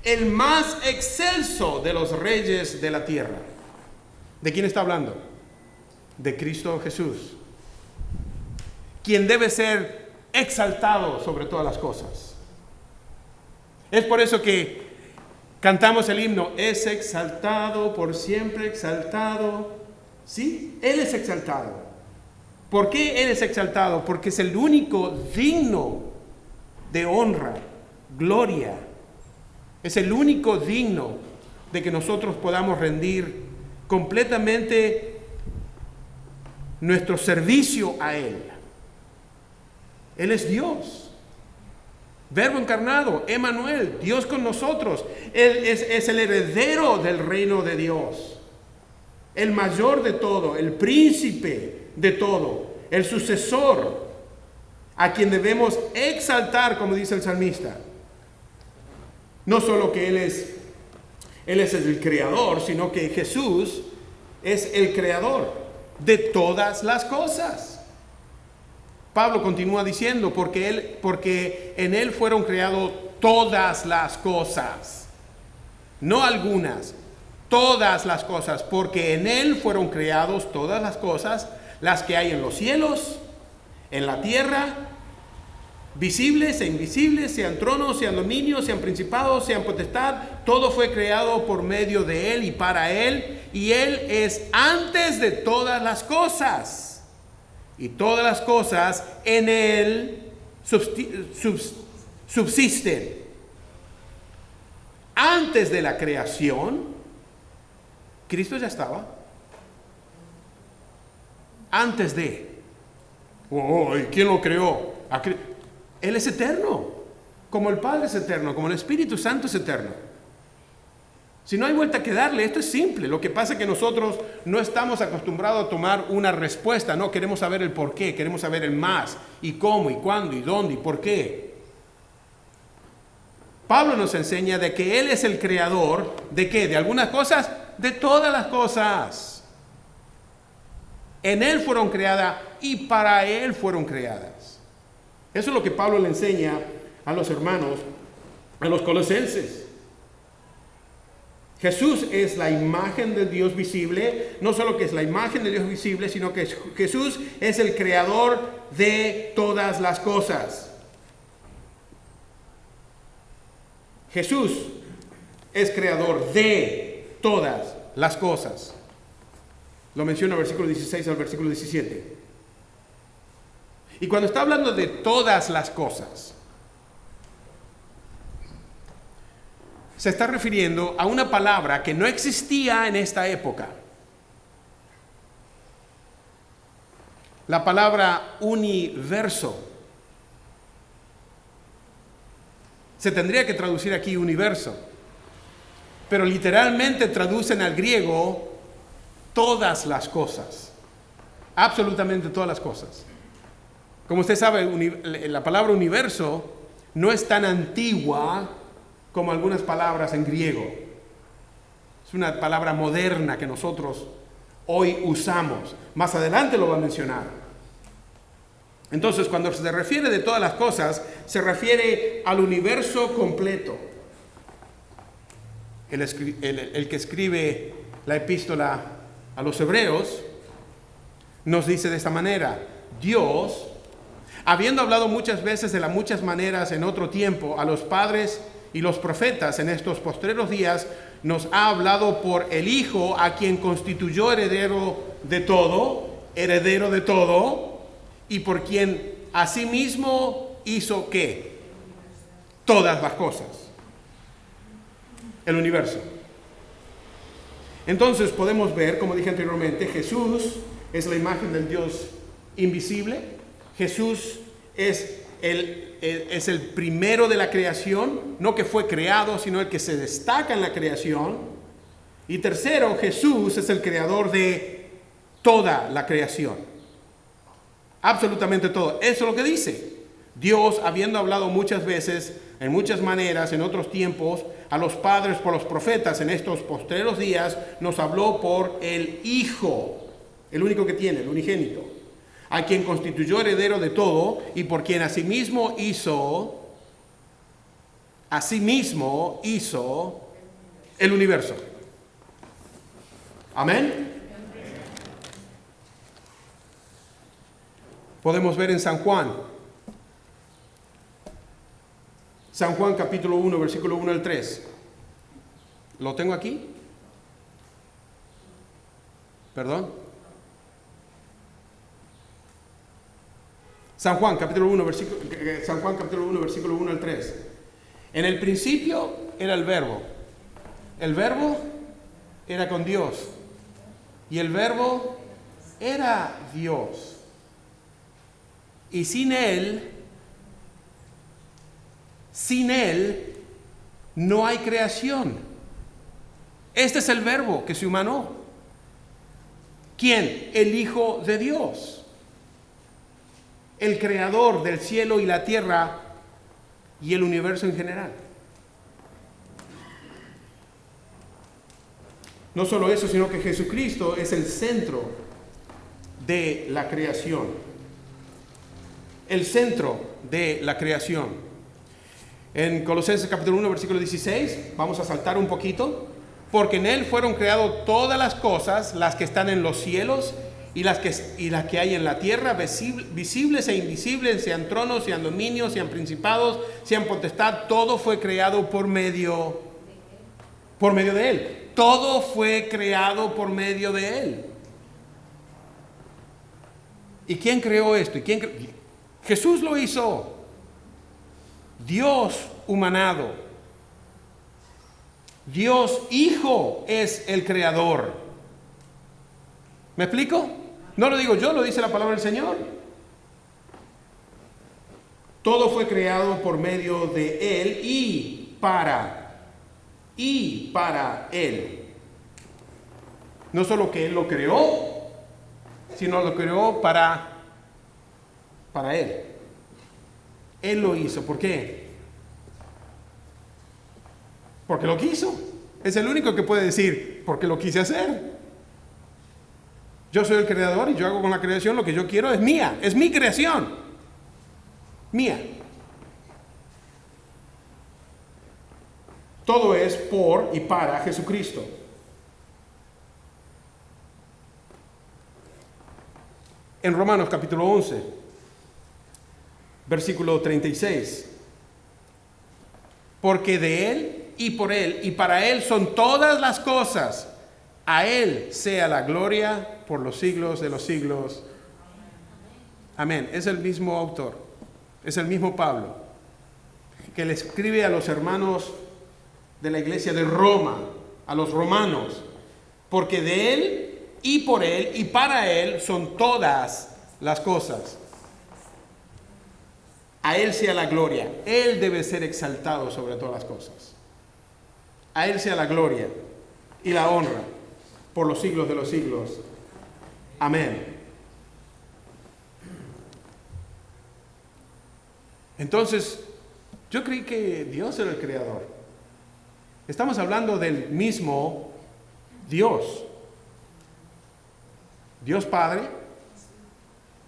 el más excelso de los reyes de la tierra. ¿De quién está hablando? De Cristo Jesús, quien debe ser exaltado sobre todas las cosas. Es por eso que cantamos el himno: es exaltado, por siempre exaltado. ¿Sí? Él es exaltado. ¿Por qué Él es exaltado? Porque es el único digno de honra, gloria. Es el único digno de que nosotros podamos rendir completamente nuestro servicio a Él. Él es Dios, Verbo encarnado, Emmanuel, Dios con nosotros. Él es el heredero del reino de Dios, el mayor de todo, el príncipe de todo, el sucesor, a quien debemos exaltar, como dice el salmista. No solo que Él es el creador, sino que Jesús es el creador de todas las cosas. Pablo continúa diciendo, porque en Él fueron creadas todas las cosas, no algunas, todas las cosas, porque en Él fueron creados todas las cosas, las que hay en los cielos, en la tierra, visibles e invisibles, sean tronos, sean dominios, sean principados, sean potestad. Todo fue creado por medio de Él y para Él, y Él es antes de todas las cosas. Y todas las cosas en Él subsisten. Antes de la creación, Cristo ya estaba. Antes de. ¿Y quién lo creó? Él es eterno, como el Padre es eterno, como el Espíritu Santo es eterno. Si no hay vuelta que darle, esto es simple. Lo que pasa es que nosotros no estamos acostumbrados a tomar una respuesta, no queremos saber el por qué, queremos saber el más, y cómo, y cuándo, y dónde, y por qué. Pablo nos enseña de que Él es el creador, ¿de qué? ¿De algunas cosas? De todas las cosas. En Él fueron creadas y para Él fueron creadas. Eso es lo que Pablo le enseña a los hermanos, a los colosenses. Jesús es la imagen del Dios visible, no solo que es la imagen del Dios visible, sino que Jesús es el creador de todas las cosas. Jesús es creador de todas las cosas. Lo menciona el versículo 16 al versículo 17. Y cuando está hablando de todas las cosas, se está refiriendo a una palabra que no existía en esta época. La palabra universo. Se tendría que traducir aquí universo, pero literalmente traducen al griego todas las cosas, absolutamente todas las cosas. Como usted sabe, la palabra universo no es tan antigua como algunas palabras en griego. Es una palabra moderna que nosotros hoy usamos. Más adelante lo va a mencionar. Entonces, cuando se refiere de todas las cosas, se refiere al universo completo. El que escribe la epístola a los hebreos nos dice de esta manera: Dios, habiendo hablado muchas veces de las muchas maneras en otro tiempo a los padres y los profetas, en estos postreros días nos ha hablado por el Hijo, a quien constituyó heredero de todo, y por quien asimismo hizo ¿qué? Todas las cosas. El universo. Entonces podemos ver, como dije anteriormente, Jesús es la imagen del Dios invisible. Jesús es el primero de la creación, no que fue creado, sino el que se destaca en la creación. Y tercero, Jesús es el creador de toda la creación. Absolutamente todo. Eso es lo que dice. Dios, habiendo hablado muchas veces, en muchas maneras, en otros tiempos, a los padres por los profetas en estos postreros días, nos habló por el Hijo, el único que tiene, el unigénito, a quien constituyó heredero de todo y por quien asimismo hizo el universo. Amén. Podemos ver en San Juan capítulo 1, versículo 1 al 3. ¿Lo tengo aquí? ¿Perdón? San Juan capítulo 1, versículo 1 al 3. En el principio era el Verbo. El Verbo era con Dios. Y el Verbo era Dios. Y sin Él no hay creación. Este es el Verbo que se humanó. ¿Quién? El Hijo de Dios. El creador del cielo y la tierra y el universo en general. No solo eso, sino que Jesucristo es el centro de la creación. El centro de la creación. En Colosenses capítulo 1, versículo 16, vamos a saltar un poquito. Porque en Él fueron creadas todas las cosas, las que están en los cielos y las que hay en la tierra, visibles e invisibles, sean tronos, sean dominios, sean principados, sean potestad. Todo fue creado por medio de Él. Todo fue creado por medio de Él. ¿Y quién creó esto? Jesús lo hizo. Dios humanado. Dios Hijo es el creador. ¿Me explico? No lo digo yo, lo dice la palabra del Señor. Todo fue creado por medio de Él y para Él. No solo que Él lo creó, sino lo creó para Él. Él lo hizo. ¿Por qué? Porque lo quiso. Es el único que puede decir, porque lo quise hacer. Yo soy el creador y yo hago con la creación lo que yo quiero. Es mía, es mi creación. Mía. Todo es por y para Jesucristo. En Romanos capítulo 11, versículo 36. Porque de Él y por Él y para Él son todas las cosas. A Él sea la gloria por los siglos de los siglos. Amén. Es el mismo autor, es el mismo Pablo, que le escribe a los hermanos de la iglesia de Roma, a los romanos. Porque de Él y por Él y para Él son todas las cosas. A Él sea la gloria. Él debe ser exaltado sobre todas las cosas. A Él sea la gloria y la honra por los siglos de los siglos. Amén. Entonces, yo creí que Dios era el creador. Estamos hablando del mismo Dios. Dios Padre,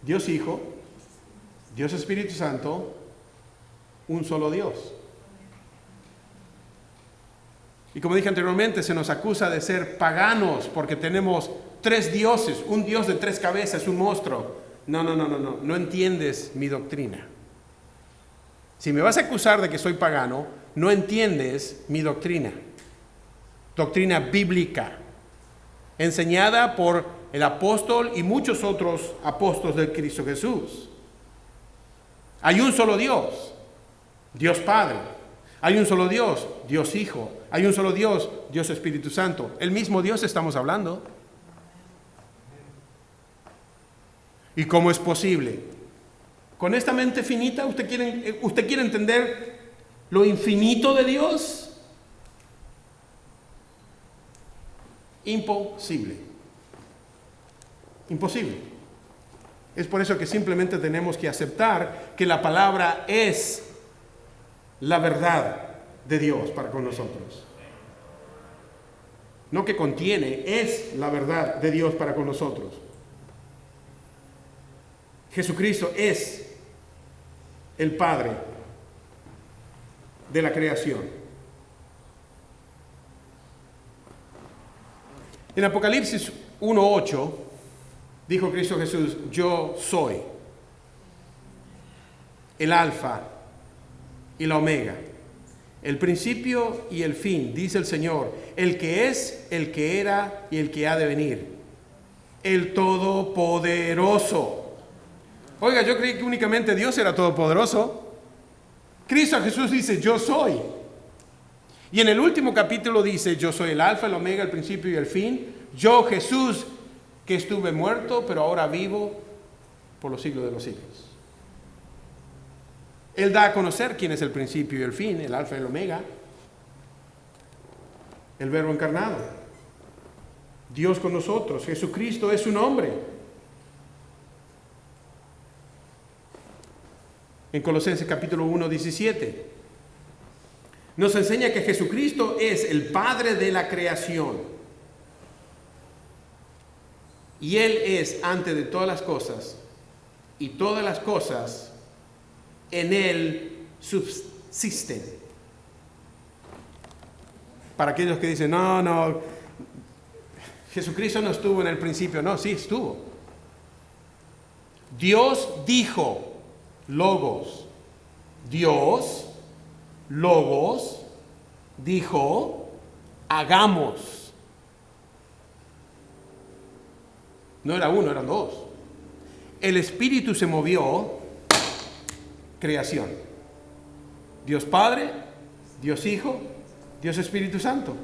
Dios Hijo, Dios Espíritu Santo, un solo Dios. Y como dije anteriormente, se nos acusa de ser paganos porque tenemos 3 dioses, un dios de 3 cabezas, un monstruo. No entiendes mi doctrina. Si me vas a acusar de que soy pagano, no entiendes mi doctrina. Doctrina bíblica, enseñada por el apóstol y muchos otros apóstoles de Cristo Jesús. Hay un solo Dios, Dios Padre. Hay un solo Dios, Dios Hijo. Hay un solo Dios, Dios Espíritu Santo. El mismo Dios estamos hablando. ¿Y cómo es posible? Con esta mente finita, ¿usted quiere entender lo infinito de Dios? Imposible. Imposible. Es por eso que simplemente tenemos que aceptar que la palabra es la verdad de Dios para con nosotros. No que contiene, es la verdad de Dios para con nosotros. Jesucristo es el Padre de la creación. En Apocalipsis 1:8 dijo Cristo Jesús: yo soy el Alfa y la Omega, el principio y el fin, dice el Señor, el que es, el que era y el que ha de venir, el Todopoderoso. Oiga, yo creí que únicamente Dios era todopoderoso. Cristo Jesús dice: yo soy. Y en el último capítulo dice: yo soy el Alfa, el Omega, el principio y el fin. Yo, Jesús, que estuve muerto, pero ahora vivo por los siglos de los siglos. Él da a conocer quién es el principio y el fin, el Alfa y el Omega, el Verbo encarnado, Dios con nosotros. Jesucristo es su nombre. En Colosenses capítulo 1:17 nos enseña que Jesucristo es el Padre de la creación y Él es antes de todas las cosas, y todas las cosas en Él subsisten. Para aquellos que dicen: no, Jesucristo no estuvo en el principio. No, sí estuvo. Dios dijo, Logos. Dios, Logos, dijo: hagamos. No era uno, eran dos. El Espíritu se movió, creación. Dios Padre, Dios Hijo, Dios Espíritu Santo.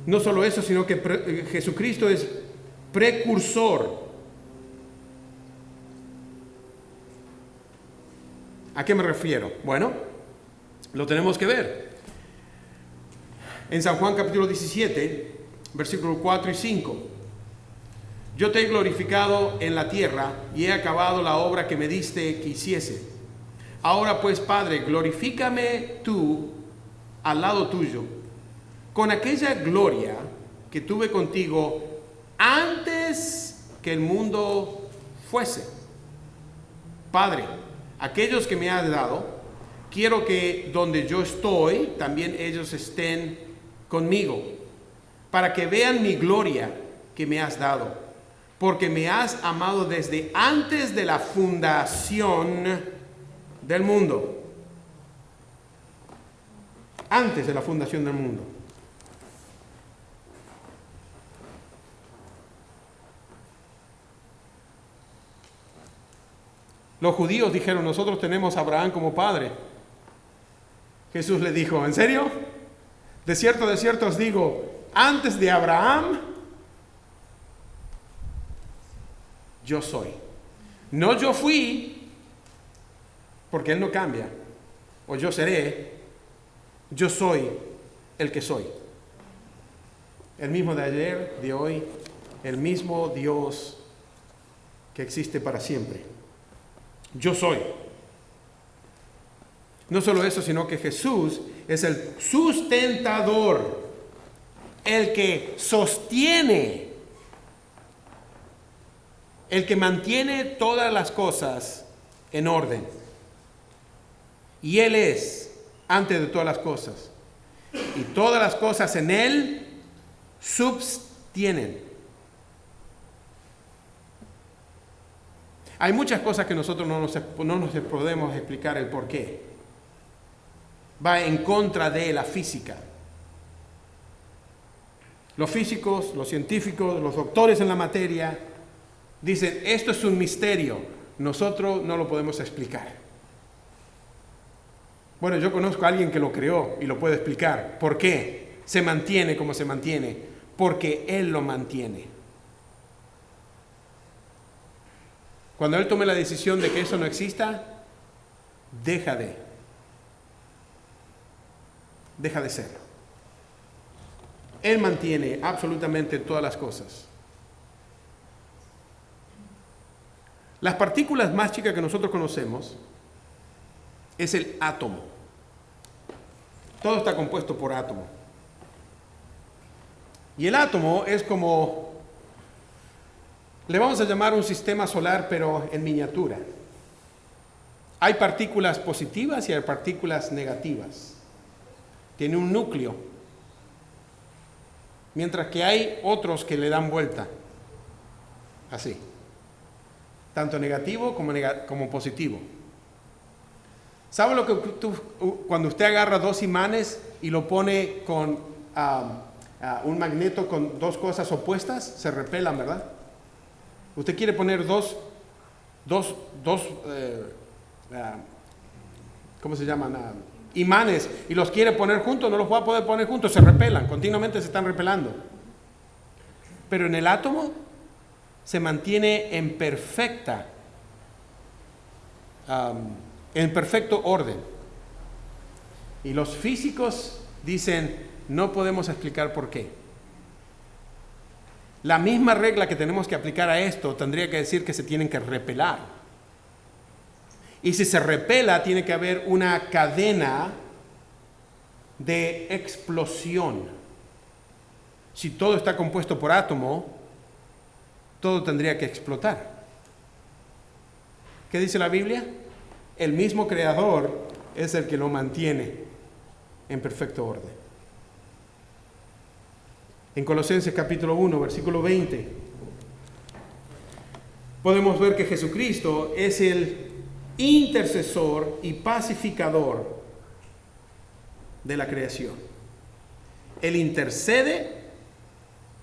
No solo eso, sino que Jesucristo es precursor. ¿A qué me refiero? Bueno, lo tenemos que ver. En San Juan capítulo 17, versículos 4 y 5. Yo te he glorificado en la tierra y he acabado la obra que me diste que hiciese. Ahora pues, Padre, glorifícame tú al lado tuyo, con aquella gloria que tuve contigo antes que el mundo fuese. Padre, aquellos que me has dado, quiero que donde yo estoy, también ellos estén conmigo, para que vean mi gloria que me has dado, porque me has amado desde antes de la fundación del mundo. Antes de la fundación del mundo. Los judíos dijeron: nosotros tenemos a Abraham como padre. Jesús le dijo: ¿en serio? De cierto os digo, antes de Abraham, yo soy. No yo fui, porque Él no cambia. O yo seré, yo soy el que soy. El mismo de ayer, de hoy, el mismo Dios que existe para siempre. Yo soy. No solo eso, sino que Jesús es el sustentador, el que sostiene, el que mantiene todas las cosas en orden. Y Él es antes de todas las cosas. Y todas las cosas en Él subsisten. Hay muchas cosas que nosotros no nos podemos explicar el por qué. Va en contra de la física. Los físicos, los científicos, los doctores en la materia dicen, esto es un misterio, nosotros no lo podemos explicar. Bueno, yo conozco a alguien que lo creó y lo puede explicar. ¿Por qué se mantiene como se mantiene? Porque Él lo mantiene. Cuando Él tome la decisión de que eso no exista, deja de ser. Él mantiene absolutamente todas las cosas. Las partículas más chicas que nosotros conocemos es el átomo. Todo está compuesto por átomo. Y el átomo es como, le vamos a llamar un sistema solar, pero en miniatura. Hay partículas positivas y hay partículas negativas. Tiene un núcleo. Mientras que hay otros que le dan vuelta. Así. Tanto negativo como positivo. ¿Sabe lo que cuando usted agarra dos imanes y lo pone con un magneto con dos cosas opuestas? Se repelan, ¿verdad? Usted quiere poner dos ¿cómo se llaman? Imanes, y los quiere poner juntos, no los va a poder poner juntos, se repelan, continuamente se están repelando. Pero en el átomo se mantiene en perfecto orden. Y los físicos dicen, no podemos explicar por qué. La misma regla que tenemos que aplicar a esto tendría que decir que se tienen que repelar. Y si se repela, tiene que haber una cadena de explosión. Si todo está compuesto por átomo, todo tendría que explotar. ¿Qué dice la Biblia? El mismo Creador es el que lo mantiene en perfecto orden. En Colosenses capítulo 1, versículo 20, podemos ver que Jesucristo es el intercesor y pacificador de la creación. Él intercede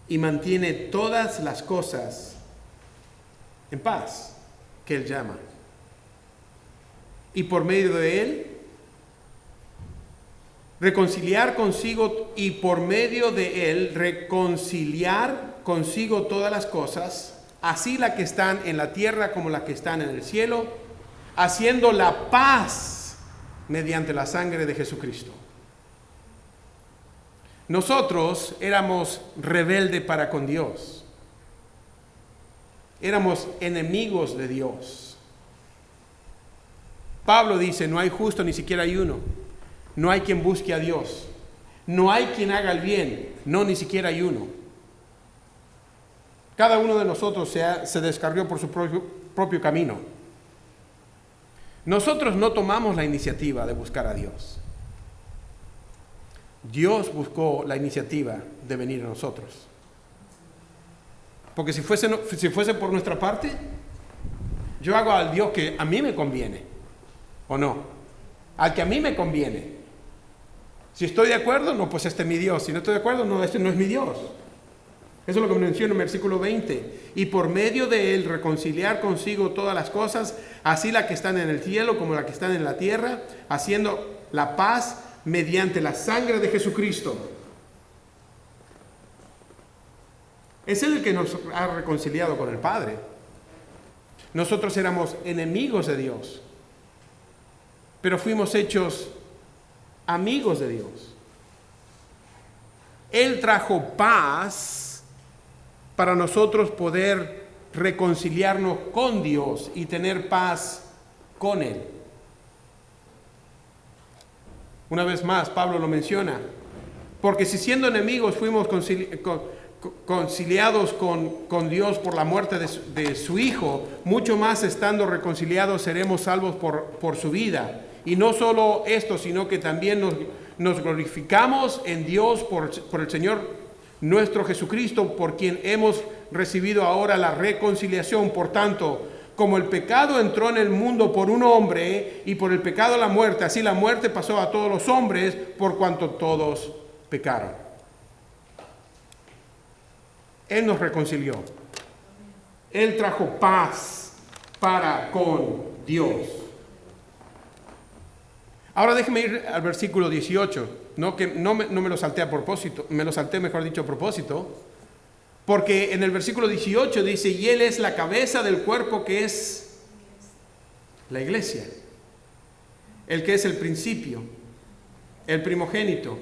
y mantiene todas las cosas en paz, que Él llama. Y por medio de Él, reconciliar consigo, y por medio de Él, reconciliar consigo todas las cosas, así las que están en la tierra como las que están en el cielo, haciendo la paz mediante la sangre de Jesucristo. Nosotros éramos rebeldes para con Dios. Éramos enemigos de Dios. Pablo dice, no hay justo, ni siquiera hay uno. No hay quien busque a Dios. No hay quien haga el bien. No, ni siquiera hay uno. Cada uno de nosotros se descarrió por su propio camino. Nosotros no tomamos la iniciativa de buscar a Dios. Dios buscó la iniciativa de venir a nosotros. Porque si fuese por nuestra parte, yo hago al Dios que a mí me conviene, ¿o no? Al que a mí me conviene. Si estoy de acuerdo, no, pues este es mi Dios. Si no estoy de acuerdo, no, este no es mi Dios. Eso es lo que menciona en el versículo 20. Y por medio de Él reconciliar consigo todas las cosas, así las que están en el cielo como las que están en la tierra, haciendo la paz mediante la sangre de Jesucristo. Es Él el que nos ha reconciliado con el Padre. Nosotros éramos enemigos de Dios, pero fuimos hechos amigos de Dios. Él trajo paz para nosotros poder reconciliarnos con Dios y tener paz con Él. Una vez más, Pablo lo menciona, porque si siendo enemigos fuimos conciliados con Dios por la muerte de su Hijo, mucho más estando reconciliados seremos salvos por su vida. Y no solo esto, sino que también nos glorificamos en Dios por el Señor nuestro Jesucristo, por quien hemos recibido ahora la reconciliación. Por tanto, como el pecado entró en el mundo por un hombre y por el pecado la muerte, así la muerte pasó a todos los hombres por cuanto todos pecaron. Él nos reconcilió. Él trajo paz para con Dios. Ahora déjeme ir al versículo 18. No me lo salté a propósito, me lo salté, mejor dicho, a propósito. Porque en el versículo 18 dice, y Él es la cabeza del cuerpo que es la iglesia. El que es el principio, el primogénito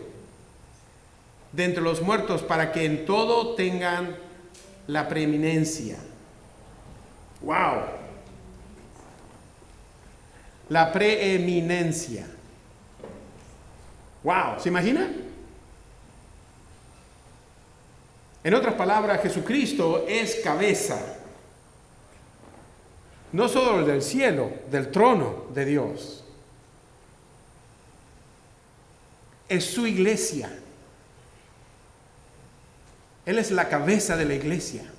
de entre los muertos, para que en todo tengan la preeminencia. ¡Wow! La preeminencia. ¡Wow! ¿Se imagina? En otras palabras, Jesucristo es cabeza, no solo del cielo, del trono de Dios. Es su iglesia. Él es la cabeza de la iglesia.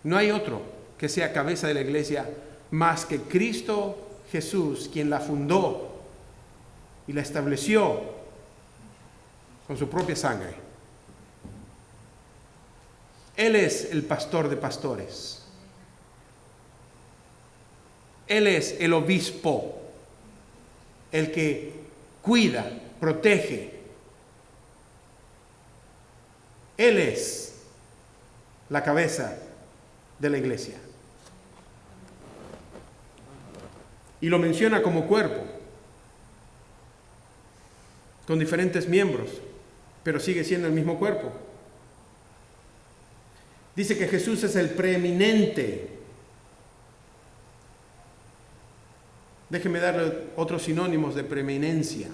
No hay otro que sea cabeza de la iglesia más que Cristo Jesús, quien la fundó y la estableció con su propia sangre. Él es el pastor de pastores. Él es el obispo, el que cuida, protege. Él es la cabeza de la iglesia. Y lo menciona como cuerpo, con diferentes miembros, pero sigue siendo el mismo cuerpo. Dice que Jesús es el preeminente. Déjeme darle otros sinónimos de preeminencia.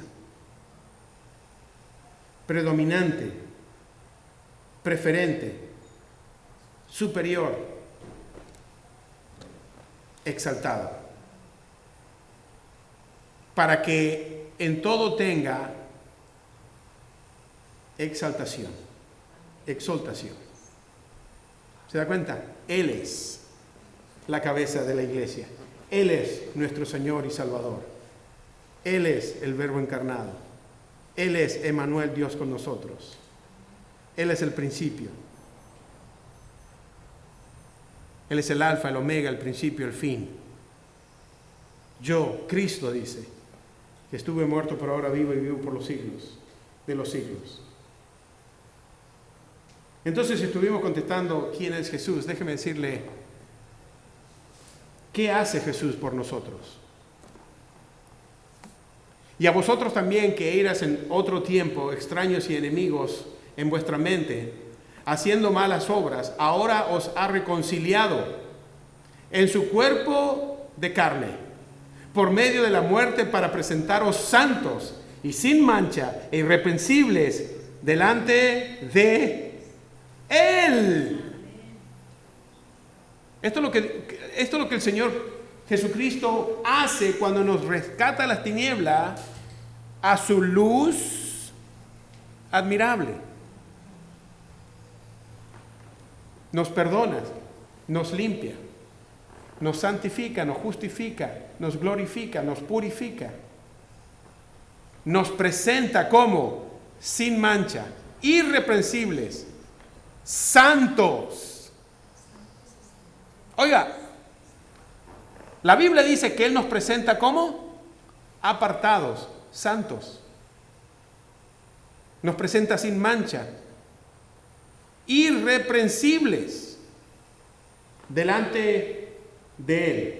Predominante, preferente, superior, exaltado. Para que en todo tenga exaltación, exaltación. ¿Se da cuenta? Él es la cabeza de la iglesia. Él es nuestro Señor y Salvador. Él es el Verbo encarnado. Él es Emmanuel, Dios con nosotros. Él es el principio. Él es el alfa, el omega, el principio, el fin. Yo, Cristo dice, que estuve muerto pero ahora vivo y vivo por los siglos de los siglos. Entonces, si estuvimos contestando quién es Jesús, déjeme decirle, ¿qué hace Jesús por nosotros? Y a vosotros también, que eras en otro tiempo extraños y enemigos en vuestra mente, haciendo malas obras, ahora os ha reconciliado en su cuerpo de carne, por medio de la muerte, para presentaros santos y sin mancha e irreprensibles delante de Él. Esto es lo que el Señor Jesucristo hace cuando nos rescata las tinieblas a su luz admirable. Nos perdona, nos limpia, nos santifica, nos justifica, nos glorifica, nos purifica. Nos presenta como sin mancha, irreprensibles, santos. Oiga, la Biblia dice que Él nos presenta como apartados, santos. Nos presenta sin mancha, irreprensibles delante de Él.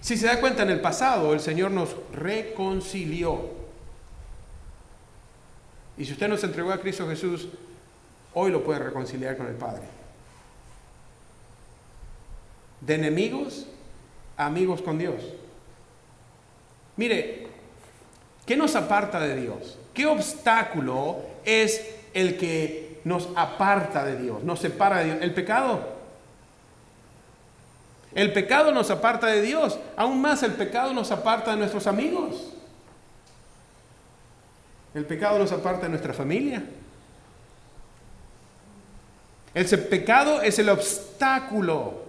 Si se da cuenta, en el pasado el Señor nos reconcilió. Y si usted nos entregó a Cristo Jesús, hoy lo puede reconciliar con el Padre. De enemigos a amigos con Dios. Mire, ¿qué nos aparta de Dios? ¿Qué obstáculo es el que nos aparta de Dios, nos separa de Dios? ¿El pecado? El pecado nos aparta de Dios. Aún más, el pecado nos aparta de nuestros amigos. El pecado nos aparta de nuestra familia. El pecado es el obstáculo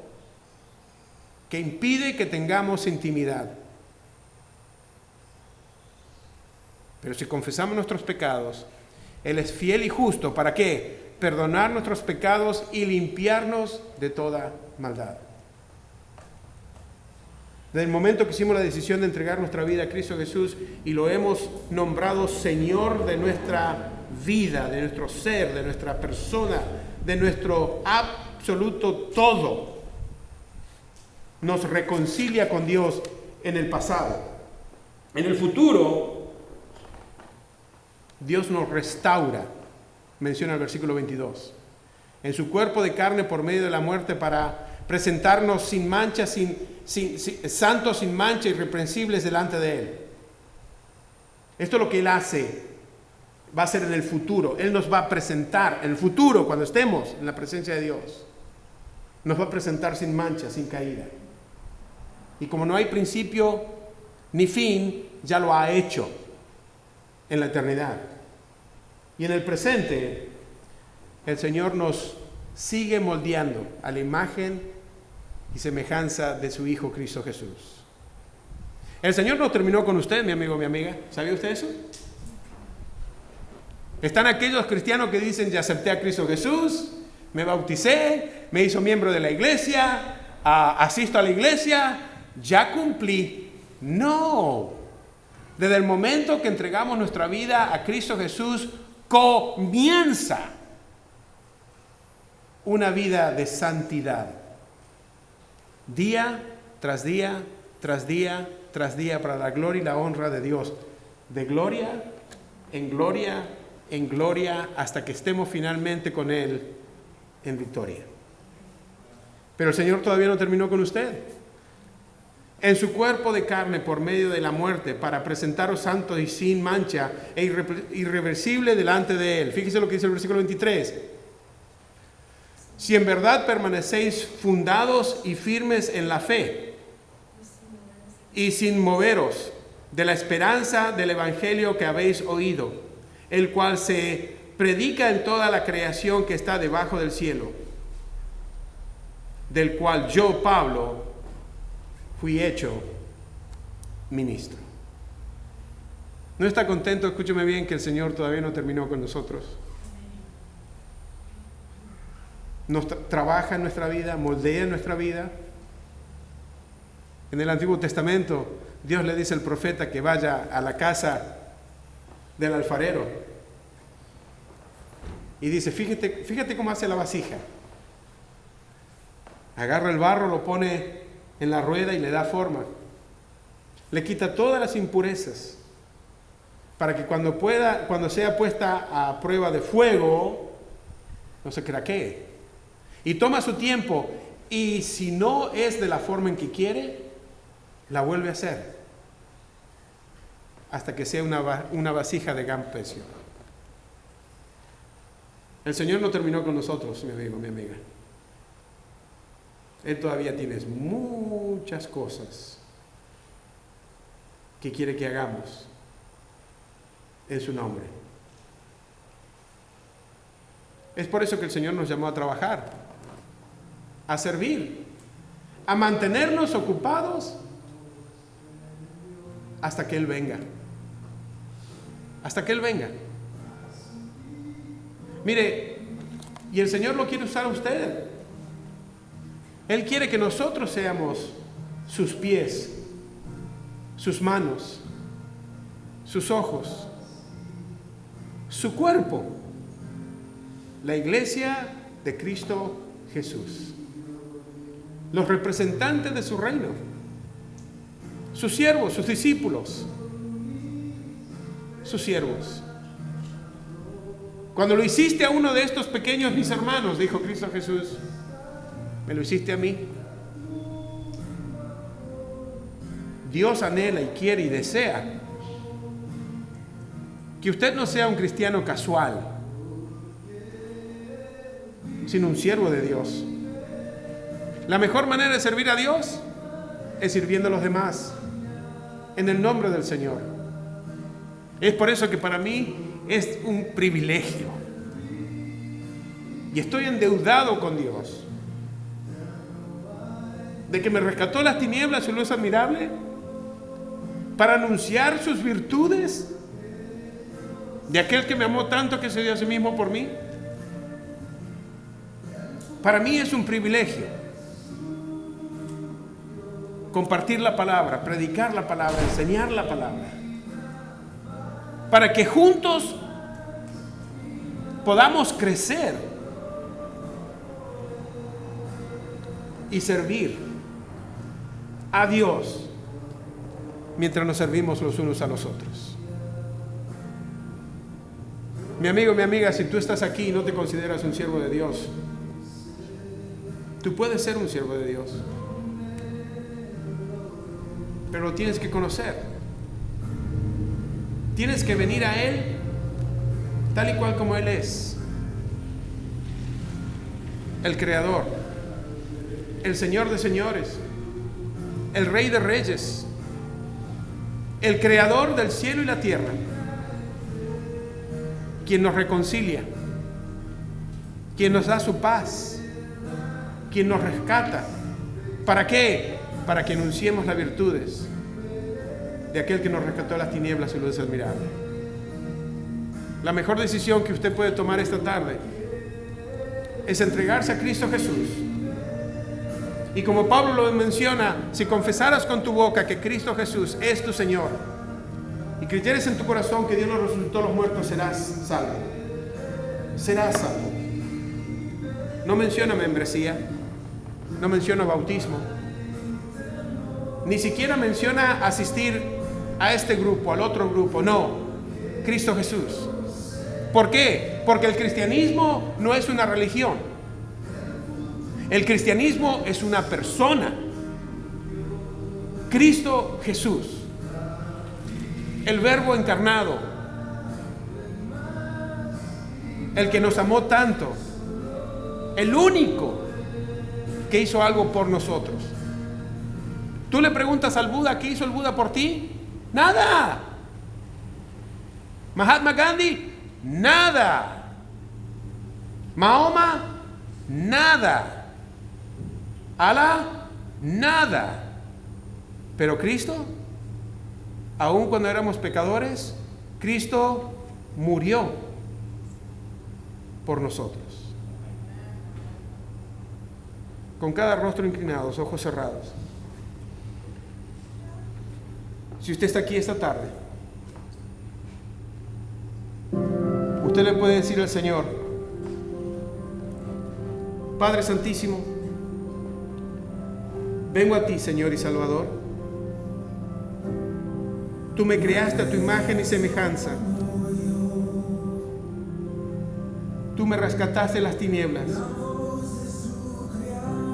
que impide que tengamos intimidad. Pero si confesamos nuestros pecados, Él es fiel y justo. ¿Para qué? Perdonar nuestros pecados y limpiarnos de toda maldad. Desde el momento que hicimos la decisión de entregar nuestra vida a Cristo Jesús y lo hemos nombrado Señor de nuestra vida, de nuestro ser, de nuestra persona, de nuestro absoluto todo, nos reconcilia con Dios en el pasado. En el futuro, Dios nos restaura, menciona el versículo 22, en su cuerpo de carne por medio de la muerte para presentarnos sin mancha, santos, sin mancha, irreprensibles delante de Él. Esto es lo que Él hace, va a ser en el futuro. Él nos va a presentar en el futuro, cuando estemos en la presencia de Dios. Nos va a presentar sin mancha, sin caída. Y como no hay principio ni fin, ya lo ha hecho en la eternidad. Y en el presente, el Señor nos sigue moldeando a la imagen y semejanza de su Hijo Cristo Jesús. El Señor no terminó con usted, mi amigo, mi amiga. ¿Sabía usted eso? Están aquellos cristianos que dicen, ya acepté a Cristo Jesús, me bauticé, me hizo miembro de la iglesia, asisto a la iglesia, ya cumplí. No. Desde el momento que entregamos nuestra vida a Cristo Jesús, comienza una vida de santidad. Día tras día, tras día, tras día, para la gloria y la honra de Dios. De gloria en gloria, en gloria, hasta que estemos finalmente con Él en victoria. Pero el Señor todavía no terminó con usted. En su cuerpo de carne por medio de la muerte, para presentaros santos y sin mancha e irreversible delante de Él. Fíjese lo que dice el versículo 23. Si en verdad permanecéis fundados y firmes en la fe, y sin moveros de la esperanza del evangelio que habéis oído, el cual se predica en toda la creación que está debajo del cielo, del cual yo, Pablo, fui hecho ministro. ¿No está contento? Escúcheme bien, que el Señor todavía no terminó con nosotros. Nos trabaja en nuestra vida, moldea en nuestra vida. En el Antiguo Testamento, Dios le dice al profeta que vaya a la casa del alfarero y dice, fíjate cómo hace la vasija. Agarra el barro, lo pone en la rueda y le da forma. Le quita todas las impurezas para que cuando sea puesta a prueba de fuego, no se craquee. Y toma su tiempo, y si no es de la forma en que quiere, la vuelve a hacer hasta que sea una vasija de gran precio. El Señor no terminó con nosotros, mi amigo, mi amiga. Él todavía tiene muchas cosas que quiere que hagamos en su nombre. Es por eso que el Señor nos llamó a trabajar, a servir, a mantenernos ocupados hasta que Él venga. Hasta que Él venga. Mire, y el Señor lo quiere usar a usted. Él quiere que nosotros seamos sus pies, sus manos, sus ojos, su cuerpo, la iglesia de Cristo Jesús, los representantes de su reino, sus siervos, sus discípulos, sus siervos. Cuando lo hiciste a uno de estos pequeños mis hermanos, dijo Cristo Jesús, me lo hiciste a mí. Dios anhela y quiere y desea que usted no sea un cristiano casual, sino un siervo de Dios. La mejor manera de servir a Dios es sirviendo a los demás en el nombre del Señor. Es por eso que para mí es un privilegio. Y estoy endeudado con Dios. De que me rescató las tinieblas, su luz admirable, para anunciar sus virtudes, de aquel que me amó tanto que se dio a sí mismo por mí. Para mí es un privilegio compartir la palabra, predicar la palabra, enseñar la palabra, para que juntos podamos crecer y servir a Dios mientras nos servimos los unos a los otros. Mi amigo, mi amiga, si tú estás aquí y no te consideras un siervo de Dios, tú puedes ser un siervo de Dios, pero lo tienes que conocer. Tienes que venir a Él tal y cual como Él es. El Creador, el Señor de señores, el Rey de reyes, el Creador del cielo y la tierra, quien nos reconcilia, quien nos da su paz, quien nos rescata. ¿Para qué? Para que anunciemos las virtudes de aquel que nos rescató de las tinieblas y luz admirable. La mejor decisión que usted puede tomar esta tarde es entregarse a Cristo Jesús. Y como Pablo lo menciona, si confesaras con tu boca que Cristo Jesús es tu Señor y creyeres en tu corazón que Dios nos resucitó de los muertos, serás salvo. Serás salvo. No menciona membresía, no menciona bautismo, ni siquiera menciona asistir a este grupo, al otro grupo. No, Cristo Jesús. ¿Por qué? Porque el cristianismo no es una religión. El cristianismo es una persona. Cristo Jesús, el Verbo encarnado, el que nos amó tanto, el único que hizo algo por nosotros. Tú le preguntas al Buda, ¿qué hizo el Buda por ti? Nada. Mahatma Gandhi, nada. Mahoma, nada. Alá, nada. Pero Cristo, aun cuando éramos pecadores, Cristo murió por nosotros. Con cada rostro inclinado, ojos cerrados. Si usted está aquí esta tarde, usted le puede decir al Señor: Padre Santísimo, vengo a ti, Señor y Salvador. Tú me creaste a tu imagen y semejanza. Tú me rescataste de las tinieblas.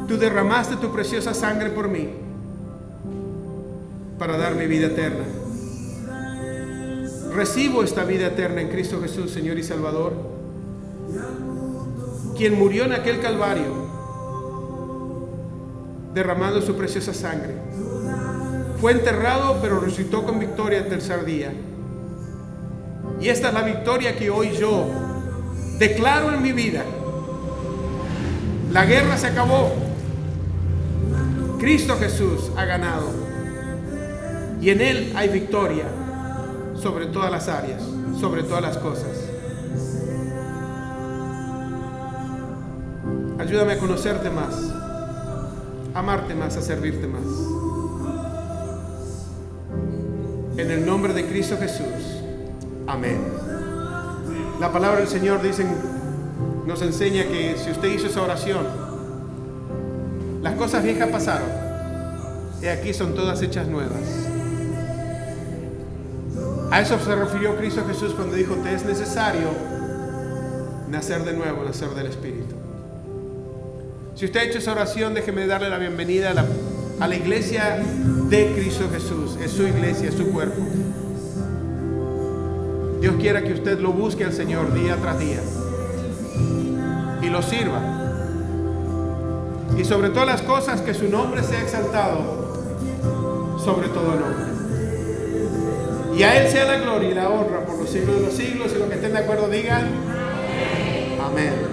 Tú derramaste tu preciosa sangre por mí para darme vida eterna. Recibo esta vida eterna en Cristo Jesús, Señor y Salvador, quien murió en aquel Calvario, derramando su preciosa sangre. Fue enterrado, pero resucitó con victoria el tercer día. Y esta es la victoria que hoy yo declaro en mi vida. La guerra se acabó. Cristo Jesús ha ganado. Y en Él hay victoria sobre todas las áreas, sobre todas las cosas. Ayúdame a conocerte más, a amarte más, a servirte más. En el nombre de Cristo Jesús. Amén. La palabra del Señor nos enseña que si usted hizo esa oración, las cosas viejas pasaron y aquí son todas hechas nuevas. A eso se refirió Cristo Jesús cuando dijo: te es necesario nacer de nuevo, nacer del Espíritu. Si usted ha hecho esa oración, déjeme darle la bienvenida a la iglesia de Cristo Jesús. Es su iglesia, es su cuerpo. Dios quiera que usted lo busque al Señor día tras día y lo sirva. Y sobre todas las cosas, que su nombre sea exaltado sobre todo nombre. Y a Él sea la gloria y la honra por los siglos de los siglos. Y los que estén de acuerdo digan amén.